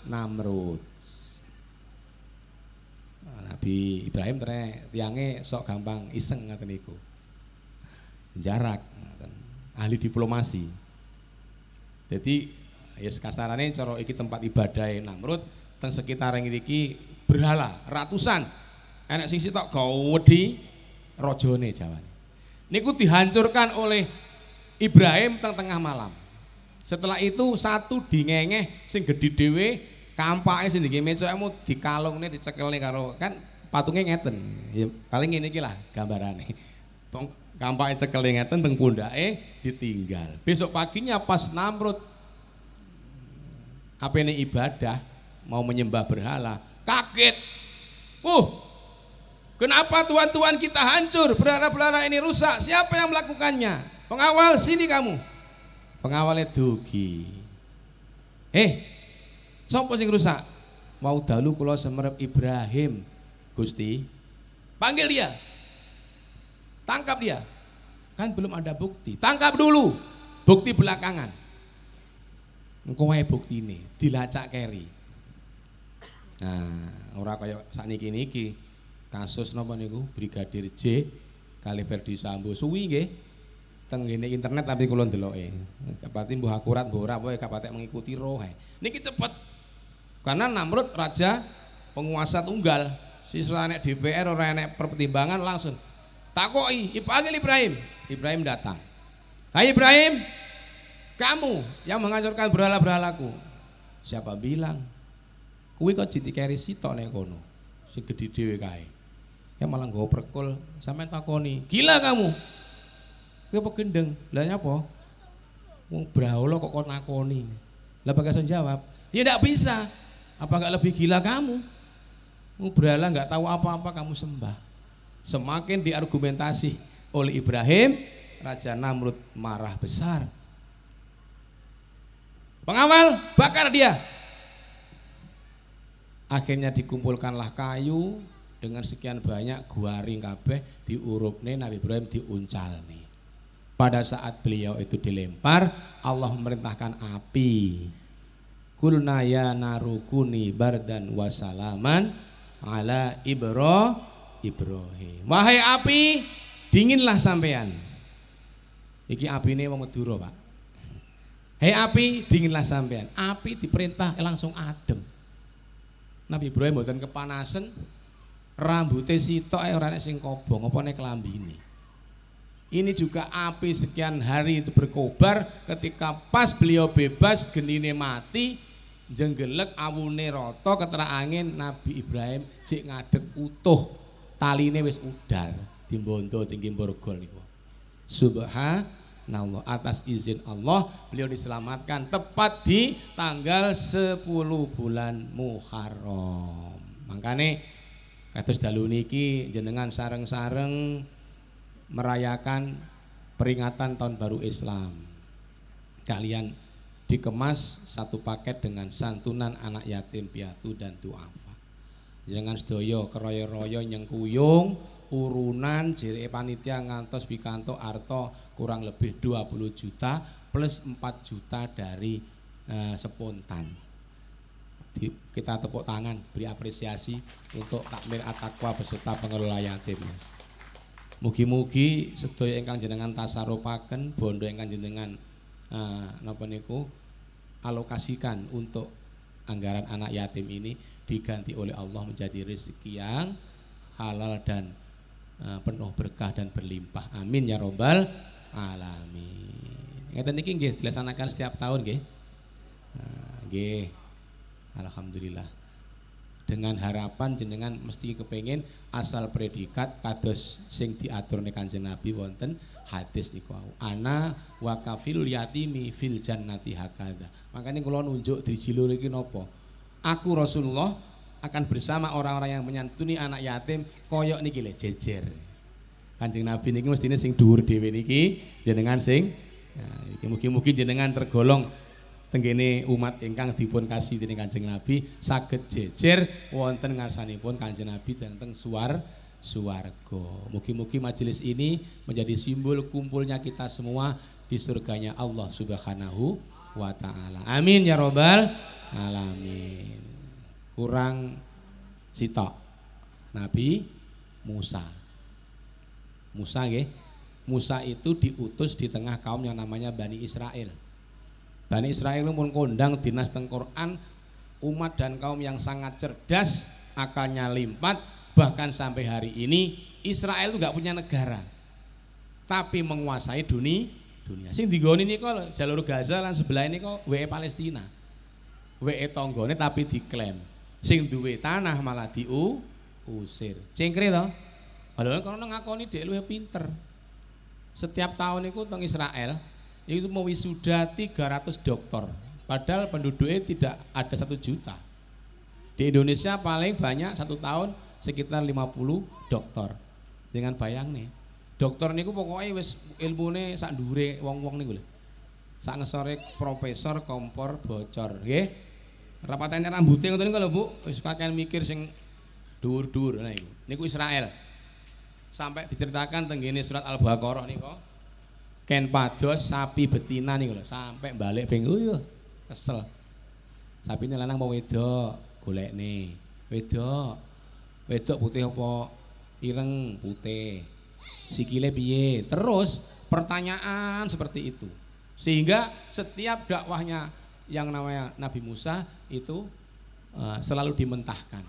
Namrud. Nabi Ibrahim tiange sok gampang iseng ngaten niku. Jarak ahli diplomasi. Jadi ya kasarane cara iki tempat ibadah Namrud teng sekitar iki berhala ratusan. Enek sing sitok gawedi rajane Jawane. Niku dihancurkan oleh Ibrahim tengah malam. Setelah itu satu dingengeh sing gedhi dhewe kampake sing nggih mecokmu dikalungne dicekelne karo kan patunge ngeten. Ya paling ngene iki lah gambarane. Kampake cekele ngeten teng pundake ditinggal. Besok paginya pas Namrud apene ibadah mau menyembah berhala, kaget. Kenapa Tuhan-Tuhan kita hancur, berhala-berhala ini rusak? Siapa yang melakukannya? Pengawal, sini kamu. Pengawalnya dugi. Sopo sing rusak? Mau dalu kula semerep Ibrahim, Gusti. Panggil dia. Tangkap dia. Kan belum ada bukti. Tangkap dulu. Bukti belakangan. Engko wae buktine dilacak keri. Nah, ora kaya sakniki niki. Kasus napa niku Brigadir J kali Verdi Sambo suwi nggih teng ngene internet tapi kula ndeloke. Kapati mbuh akurat mbuh ora wae kapatek mengikuti roh. Niki cepet. Karena Namrud raja penguasa tunggal, siswa enek DPR ora enek pertimbangan langsung takoki, panggil Ibrahim. Ibrahim datang. Hai Ibrahim, kamu yang menghancurkan berhala-berhalaku. Siapa bilang? Kuwi kok ditikeri sitok nek kono. Sing gedhe dhewe kae. Ya malah nggawa perkul, sampean takoni, "Gila kamu?" Kuwi apa gendeng? Lah nyapa? Wong brahala kok kon nakoni. Lah Bagason jawab, "Ya ndak bisa. Apa enggak lebih gila kamu? Wong berhala enggak tahu apa-apa kamu sembah." Semakin diargumentasi oleh Ibrahim, Raja Namrud marah besar. Pengawal, bakar dia. Akhirnya dikumpulkanlah kayu dengan sekian banyak guaring kabeh diurupne Nabi Ibrahim diuncalne. Pada saat beliau itu dilempar, Allah memerintahkan api. Kulna ya narukuni bardan wasalaman ala Ibrahim. Wahai api, dinginlah sampean. Iki apine wong Madura, Pak. Hei api, dinginlah sampean. Api diperintah langsung adem. Nabi Ibrahim mboten kepanasan, rambutnya sitok ora nek sing kobong apa nek klambine. Ini juga api sekian hari itu berkobar, ketika pas beliau bebas genine mati, jenggelek awune rata ketera angin, Nabi Ibrahim sik ngadeg utuh. Taline wis udar dimbondo tinggi borgol niku. Subhanallah, atas izin Allah beliau diselamatkan tepat di tanggal 10 bulan Muharram. Makane kados dalu niki jenengan sareng-sareng merayakan peringatan tahun baru Islam. Kalian dikemas satu paket dengan santunan anak yatim piatu dan duafa. Jenengan sedaya keroyo-royo nyengkuyung urunan jereke panitia ngantos pikanto arto kurang lebih 20 juta plus 4 juta dari spontan. Kita tepuk tangan beri apresiasi untuk Takmir At-Taqwa beserta pengelola yatim. Mugi-mugi sedaya ingkang jenengan tasarupaken bondo ingkang jenengan napa niku alokasikan untuk anggaran anak yatim ini diganti oleh Allah menjadi rezeki yang halal dan penuh berkah dan berlimpah. Amin ya robbal alamin. Ngeten niki nggih dilaksanakan setiap tahun nggih. Nggih. Alhamdulillah. Dengan harapan jenengan mesti kepengin asal predikat kados sing diaturne Kanjeng Nabi wonten hadis niku. Ana wa kafil yatimi fil jannati hakadha. Makanya kula nunjuk dijilur iki napa? Aku Rasulullah akan bersama orang-orang yang menyantuni anak yatim koyok niki le jejer. Kanjeng Nabi niki mestine sing dhuwur dhewe niki jenengan sing iki mugi-mugi jenengan tergolong tenggene umat ingkang dipun kasih dening Kanjeng Nabi saged jejer wonten ngarsanipun Kanjeng Nabi teng swarga. Mugi-mugi majelis ini menjadi simbol kumpulnya kita semua di surganya Allah Subhanahu wa taala. Amin ya robbal alamin. Kurang sitok Nabi Musa. Musa nggih. Musa itu diutus di tengah kaum yang namanya Bani Israel. Bani Israel pun kondang dinas teng Quran, umat dan kaum yang sangat cerdas, akalnya limpat, bahkan sampai hari ini Israel itu nggak punya negara, tapi menguasai dunia. Sing digoni niku jalur Gaza lan sebelah ini kok WE Palestina. WE tonggone tapi diklaim. Sing duwe tanah malah diusir. Cengkre to? Padahal karena ngakoni dhek luwih pinter. Setiap tahun itu teng Israel itu mau wisuda 300 dokter. Padahal penduduknya tidak ada 1 juta. Di Indonesia paling banyak satu tahun sekitar 50 dokter. Dengan bayang nih, dokter niku pokoknya wis ilmune sak ndure wong-wong niku lho. Sak ngesore profesor kompor bocor, nggih. Rapatane rambutnya ngoten niku lho, Bu. Wis kakean mikir sing dhuwur-dhuwur nah iku. Niku Israel. Sampai diceritakan tenggene surat Al-Baqarah niku. Ken pados sapi betina niku lho, sampai balik ping kesel. Sapine lanang apa wedok? Golekne. Wedok. Wedok putih apa? Ireng putih. Sikile piye? Terus pertanyaan seperti itu. Sehingga setiap dakwahnya yang namanya Nabi Musa itu selalu dimentahkan.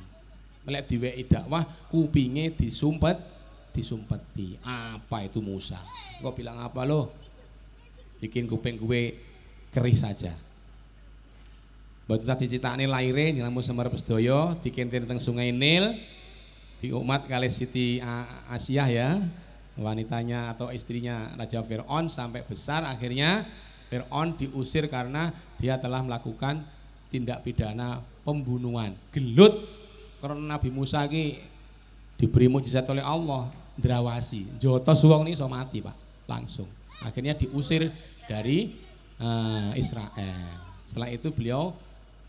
melek diweki dakwah kupinge disumpeti. Apa itu Musa? Kok bilang apa lo? Bikin kuping gue kerih saja. Batu tak dicitane laire nyelamu Semarang Sedaya dikentir teng Sungai Nil di umat kali Siti Asyah ya, wanitanya atau istrinya Raja Fir'aun sampai besar. Akhirnya Fir'aun diusir karena dia telah melakukan tindak pidana pembunuhan. Gelut karena Nabi Musa ki diberi mukjizat oleh Allah, ndrawasi jotos wong ini so mati Pak langsung. Akhirnya diusir dari Israel. Setelah itu beliau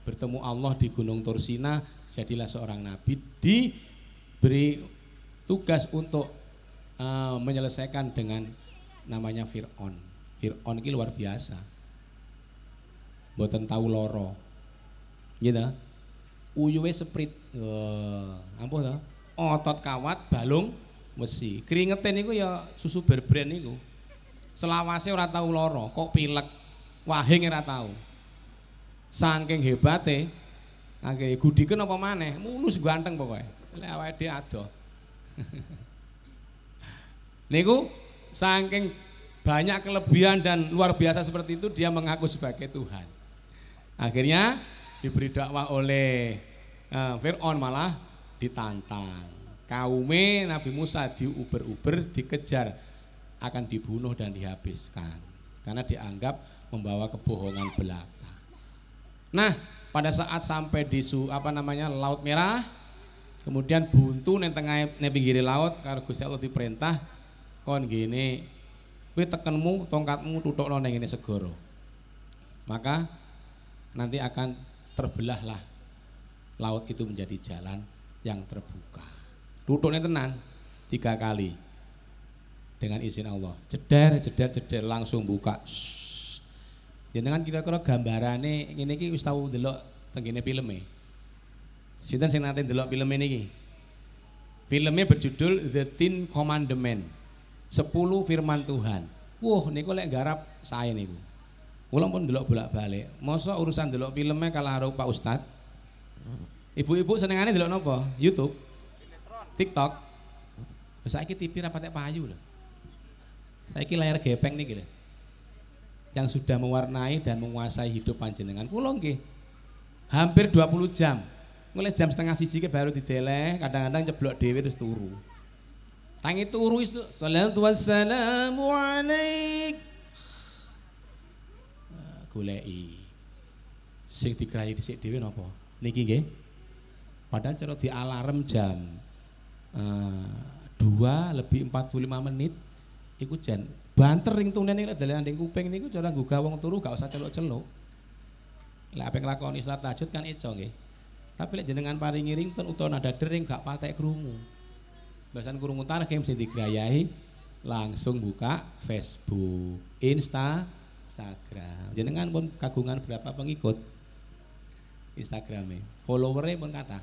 bertemu Allah di Gunung Tursina, jadilah seorang nabi, diberi tugas untuk menyelesaikan dengan namanya Fir'aun. Fir'aun ini luar biasa, mboten tahu loro gitu, uyuwe seprit, ampuh toh, otot kawat balung besi, keringetin niku ya susu berbren niku, selawase ora tahu loro, kok pilek, wahing ora tahu, saking hebate, akhirnya gudikeun apa maneh, mulus ganteng pokoknya, lek awake dhewe adoh. Niku saking banyak kelebihan dan luar biasa seperti itu dia mengaku sebagai Tuhan. Akhirnya diberi dakwah oleh Fir'aun, malah ditantang. Kaume Nabi Musa diuber-uber, dikejar, akan dibunuh dan dihabiskan karena dianggap membawa kebohongan belaka. Nah, pada saat sampai di Laut Merah, kemudian buntu neng tengah pinggir laut karo Gusti Allah diperintah kon gini, kowe tekenmu tongkatmu tutukno nang ngene segara. Maka nanti akan terbelahlah laut itu menjadi jalan yang terbuka. Tutuknya tenan 3 kali dengan izin Allah. Jeder langsung buka. Jenengan kira-kira gambarane ngene iki wis tau ndelok tengene filme. Sinten sing nate ndelok film niki? Filmnya berjudul The 10 Commandments. 10 firman Tuhan. Wah, niku lek garap saya niku. Kula pun ndelok bolak-balik. Mosok urusan ndelok filmnya kalah karo Pak Ustad. Ibu-ibu senengane ndelok napa? YouTube, TikTok. Saiki TV ra patek payu lho. Saiki layar gepeng niki lho. Yang sudah mewarnai dan menguasai hidup panjenengan. Kula nggih hampir 20 jam. Mulai jam 12:30 ke baru dideleh, kadang-kadang ceblok dhewe terus turu. Tangi turu itu salatu wassalamu alaik. Goleki. Sing dikrayi dhisik dhewe napa? Niki nggih. Padahal cara di alarm jam 2:45 iku jan banter ring tune ning dalan ning kuping niku cara nggugah wong turu gak usah celuk-celuk. Lek ape nglakoni salat tahajud kan eco nggih. Tapi lek jenengan paringi ringtone utawa nada dering gak patek krungu. Bahasan krungu tareh mesti digrayahi langsung buka Facebook, Instagram. Jenengan pun kagungan berapa pengikut Instagramnya? Followernya pun kata.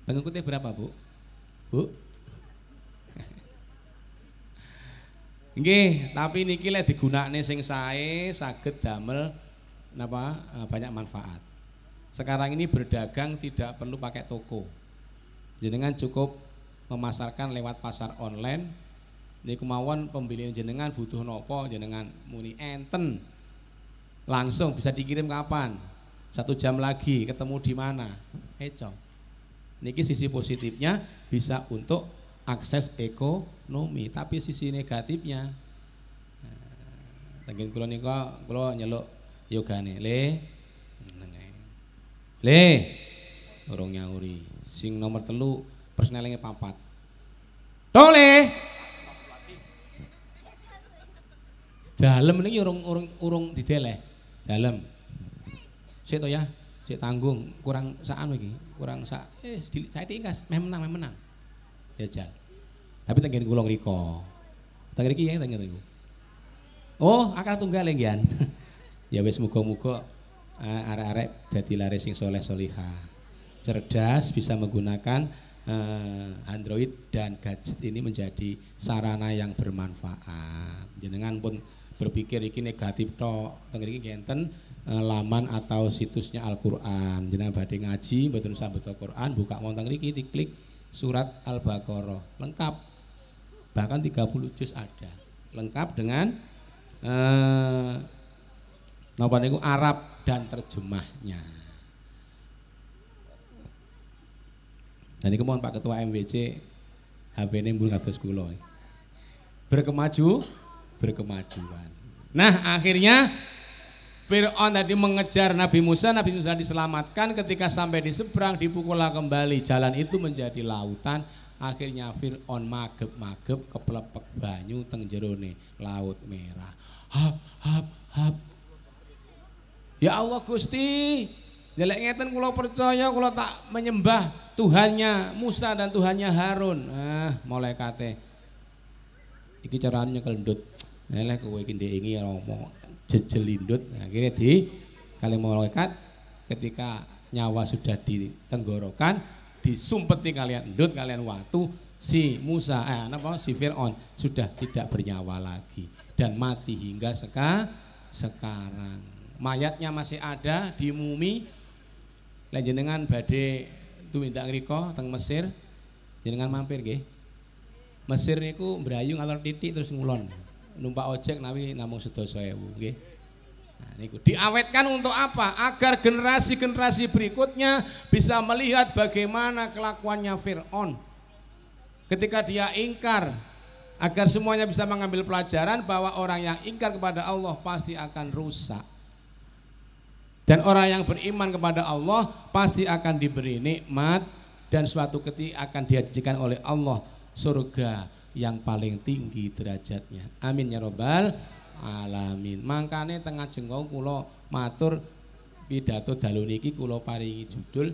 Pengikutnya berapa, Bu? Bu? Nggih, tapi niki lek digunakne sing sae saged damel napa banyak manfaat. Sekarang ini berdagang tidak perlu pakai toko. Jenengan cukup memasarkan lewat pasar online. Niku mawon pembelian jenengan butuh nopo jenengan muni enten. Langsung bisa dikirim kapan? 1 jam lagi ketemu di mana? Eco. Niki sisi positifnya bisa untuk akses ekonomi, tapi sisi negatifnya tengen kula nika kula nyeluk yogane le urung nyauri sing nomor 3 persnelinge 4 tole dalem niki urung dideleh dalem sik to ya sik tanggung kurang sakan iki kurang sak saya tingkas meh menang jajal tapi tengen kula ngriko tengen iki ya tengen niku oh akal tunggal nggih ya wis muga-muga arek-arek dadi laris sing soleh solihah cerdas bisa menggunakan Android dan gadget ini menjadi sarana yang bermanfaat. Jenengan pun berpikir iki negatif tok. Teng mriki ngenten laman atau situsnya Al-Qur'an. Jenengan badhe ngaji mboten usah beto Qur'an, buka wonten mriki diklik surat Al-Baqarah. Lengkap. Bahkan 30 juz ada. Lengkap dengan napa niku Arab dan terjemahnya. Dan ini mohon Pak Ketua MWC HP-ne mbul kados kula. Berkemajuan. Nah, akhirnya Fir'aun tadi mengejar Nabi Musa diselamatkan. Ketika sampai di seberang dipukullah kembali, jalan itu menjadi lautan. Akhirnya Fir'aun magep-magep keplepek banyu teng jerone Laut Merah. Hap. Ya Allah Gusti, delek ngeten kula percaya, kula tak menyembah Tuhannya Musa dan Tuhannya Harun. Malaikate iki carane nyekel ndut. Eleh kowe iki ndek iki ngomong jejelindut. Akhirnya di kali malaikat ketika nyawa sudah di tenggorokan disumpeti kalian ndut kalian watu, si Musa si Fir'aun sudah tidak bernyawa lagi dan mati hingga sekarang. Mayatnya masih ada di mumi. Lah jenengan badhe tumindak ngriko teng Mesir, jenengan mampir nggih. Mesir niku mbrayu ngalor titik terus ngulon. Numpak ojek nawi namung 12.000 nggih. Nah niku diawetkan untuk apa? Agar generasi-generasi berikutnya bisa melihat bagaimana kelakuannya Fir'aun ketika dia ingkar, agar semuanya bisa mengambil pelajaran bahwa orang yang ingkar kepada Allah pasti akan rusak. Dan orang yang beriman kepada Allah pasti akan diberi nikmat dan suatu ketika akan dijanjikan oleh Allah surga yang paling tinggi derajatnya. Amin ya robbal alamin. Mangkane tengah jengkau kula matur pidato dalu niki kula paringi judul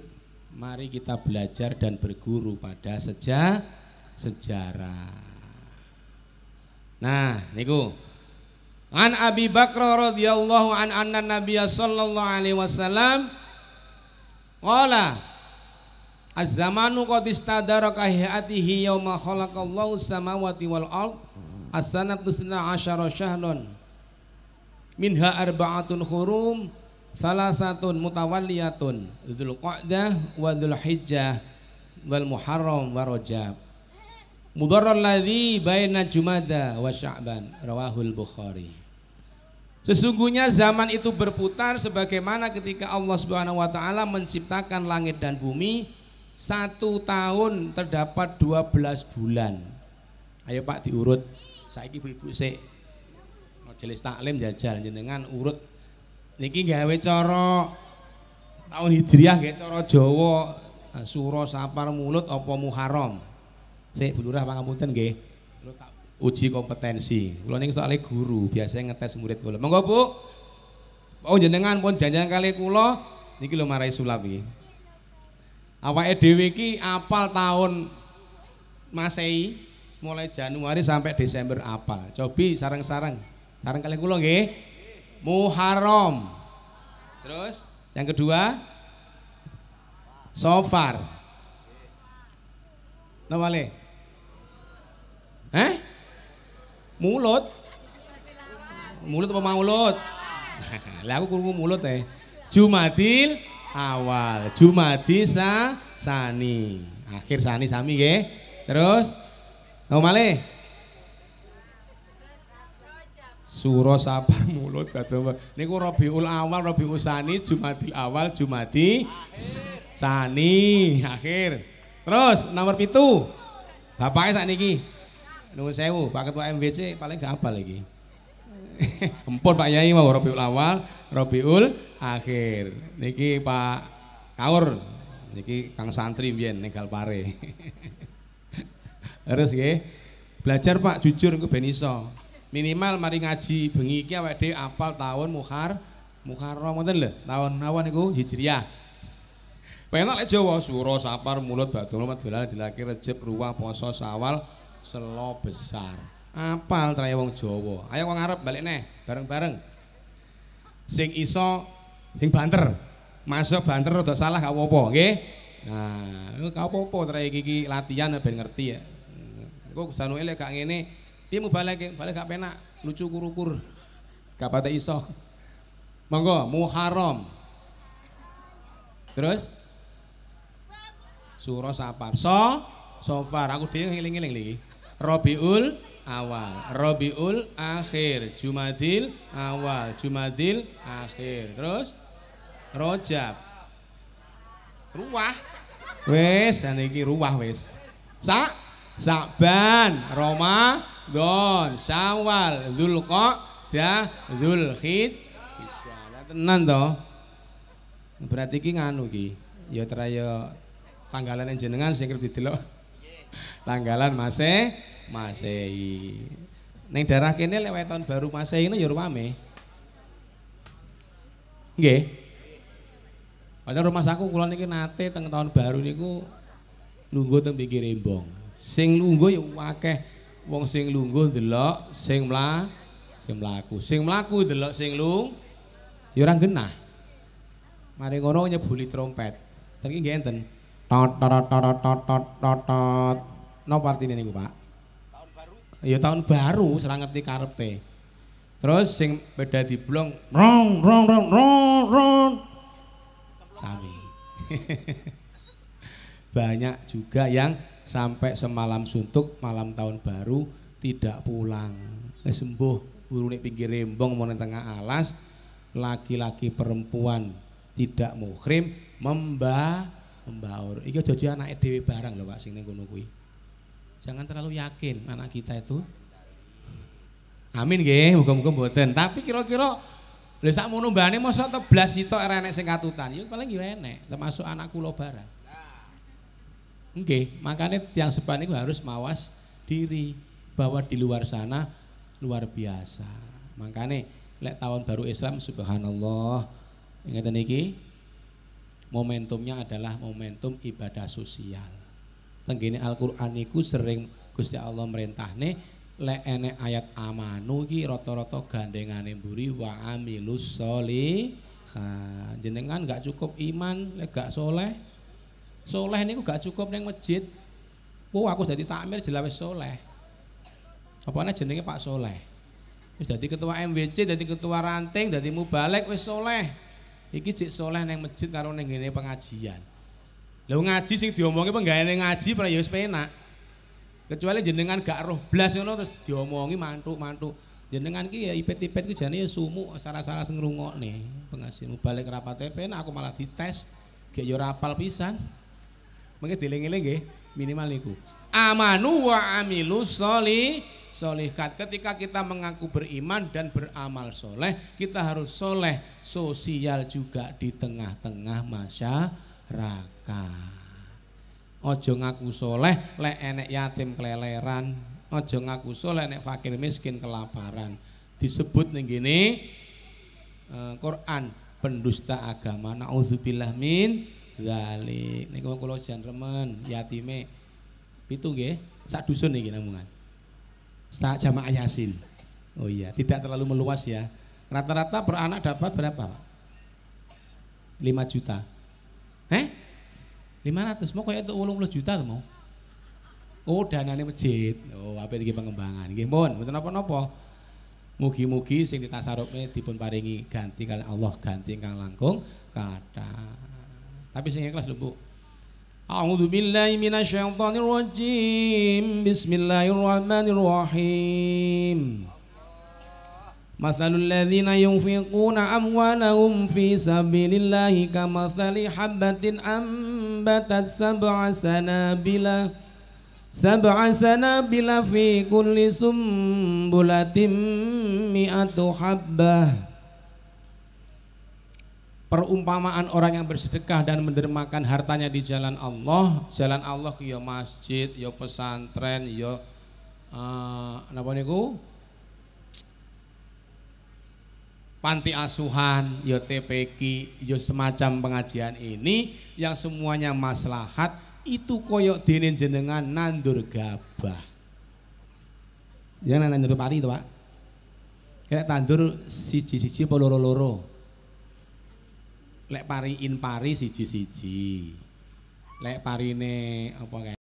mari kita belajar dan berguru pada sejarah. Nah, niku An Abi Bakr radhiyallahu anna Nabiy sallallahu alaihi wasallam qala az-zamanu qad istadara ka hayatihi yauma khalaqallahu samawati wal ard as-sanatu 12 syahran minha arba'atun hurum salasatun mutawalliyatun dzulqa'dah wa dzulhijjah wal muharram wa rajab mudarral ladzi baina jumada wa sya'ban rawahul bukhari. Sesungguhnya zaman itu berputar sebagaimana ketika Allah Subhanahu wa taala menciptakan langit dan bumi. 1 tahun terdapat 12 bulan. Ayo Pak diurut. Saiki ibu-ibu sik majelis taklim jajal jenengan urut niki gawe cara tahun Hijriah gawe cara Jawa Suro Sapar Mulud apa Muharram. Sik Bu Lurah pangapunten nggih. Kula tak uji kompetensi. Kula niki soalé guru, biasanya ngetes murid kula. Monggo Bu. Oh jenengan pun janjian kali kula niki lho marai sulap iki. Awake dhewe iki apal tahun Masehi mulai Januari sampai Desember apal. Cobi sareng-sareng. Sareng kali kula nggih. Muharram. Terus yang kedua Safar. Napa le? Mulut. Mulut apa maulud? Lah aku krungu mulut Jumadil awal, Jumadi sani, akhir sani sami nggih. Terus napa malih? Suro Sapar Mulud kadang niku Rabiul Awal, Rabiul Sani, Jumadil awal, Jumadi sani, akhir. Terus nomor 7. Bapake sakniki. Nuwun sewu, Pak Ketua MWC paling gak hafal iki. Empun Pak Yai mau Rabiul Awal, Rabiul Akhir. Niki Pak Kaur, niki Kang Santri mbiyen ning Galpare. Terus nggih. Belajar Pak jujur engko ben iso. Minimal mari ngaji bengi iki awake dhewe apal tahun Muharram ngoten lho. Tahun awan niku Hijriah. Penak lek Jawa Suro Sapar Mulud Badul Madulane dilaki Rejeb Ruwah Poso Sawal Selo Besar. Apal trae wong Jawa. Ayo wong Arab balik neh bareng-bareng. Sing iso sing banter. Masuk banter rada salah gak apa-apa, nggih. Nah, gak apa-apa trae iki latihan ben ngerti ya. Engko sanuke lek gak ngene, dia mau balik gak penak, lucu kurukur. Gak pate iso. Monggo Muharram. Terus Suro Safar. Sofar. Aku dhewe ngiling-ngiling iki. Rabiul Awal, Rabiul Akhir, Jumadil Awal, Jumadil Akhir. Terus Rajab. Ruwah. Wis, niki ruwah wis. Sakban, Ramadan, Syawal, Dzulqa'dah, Dzulhijjah. Tenan to. Berarti iki nganu iki. Ya traya tanggalan jenengan sing kerep didelok. Tanggalan Masehi. Ning daerah kene lewat tahun baru Masehi ini ya rame. Nggih. Padahal rumah saku kula niki nate teng tahun baru niku lungguh teng pinggir embong. Sing lungguh ya akeh wong sing lungguh ndelok sing mlaku. Sing mlaku ndelok sing ya ora genah. Mari ngono nyebuli trompet. Ten iki nggih enten. Tot tot tot tot tot tot. Napa artine niku, Pak? Tahun baru. Ya tahun baru, serang ngerti karepe. Terus sing beda diblong rong rong rong rong rong. Sami. Banyak juga yang sampai semalam suntuk malam tahun baru tidak pulang. Sembuh buru nek pinggir rembong mau tengah alas, laki-laki perempuan tidak muhrim membaur. Iki aja anake dhewe barang lho Pak sing ning kono kuwi. Jangan terlalu yakin anak kita itu. Amin nggih, muga-muga mboten. Tapi kira-kira lha sakmono mbane mosok teblas sitok ora enek sing katutan. Ya paling ya enek, termasuk anak kula barang. Nggih, makanya yang sepan itu harus mawas diri bahwa di luar sana luar biasa. Makanya lek tahun baru Islam subhanallah ngeten iki momentumnya adalah momentum ibadah sosial. Tenggene Al-Qur'an niku sering Gusti Allah merintahne lek enek ayat amanu iki rata-rata gandengane mburi wa amilus sholihat. Jenengan gak cukup iman lek gak soleh. Soleh niku gak cukup ning masjid. Oh aku dadi takmir jelas wis soleh. Apane jenenge Pak Soleh. Wis dadi ketua MWC, dadi ketua ranting, dadi mubalek wis soleh. Iki jek soleh ning masjid karo ning ngene pengajian. Lha ngaji sing diomongi penggaweane ngaji para ya wis penak. Kecuali jenengan gak roh blas ngono terus diomongi mantuk-mantuk. Jenengan ki ya ipet-ipet ku jane ya sumuk salah-salah sing ngrungokne. Pengajian mubalek rapate penak aku malah dites. Gek yo rapal pisan. Mengke dieling-eling nggih minimal niku. Amanu wa amilus sholihat. Ketika kita mengaku beriman dan beramal soleh, kita harus soleh sosial juga di tengah-tengah masyarakat. Ojo ngaku soleh lek enek yatim keleleran, ojo ngaku soleh nek fakir miskin kelaparan. Disebut ning ngene Quran pendusta agama. Nauzubillah min dzalik. Niku kula jan remen yatime 7 nggih, sak dusun niki namungan. Sak jamaah Yasin. Oh iya, tidak terlalu meluas ya. Rata-rata per anak dapat berapa, Pak? 5 juta. 500 mau kayak itu 80 juta tuh mau. Oh, danane masjid. Oh, apa iki pengembangan. Nggih, mohon, mboten napa-napa. Mugi-mugi sing ditasarufne dipun paringi ganti kalian Allah ganti ingkang langkung kathah. Tapi sing ikhlas lho, Bu. A'udzu billahi minasyaitonir rajim. Bismillahirrahmanirrahim. Mathalul ladzina yunfiquna amwalahum fi sabilillahi kamathali habbatin ambatat sab'a sanabila fi kulli sumbulatin mi'atu habbah. Perumpamaan orang yang bersedekah dan mendermakan hartanya di jalan Allah ya masjid, ya pesantren, ya napa niku? Panti asuhan, ya TPQ, ya semacam pengajian ini yang semuanya maslahat itu koyok dene jenengan nandur gabah. Jangan nandur pari itu, Pak. Kena tandur siji-siji apa loro-loro. Lek pari siji-siji. Lek parine apa kae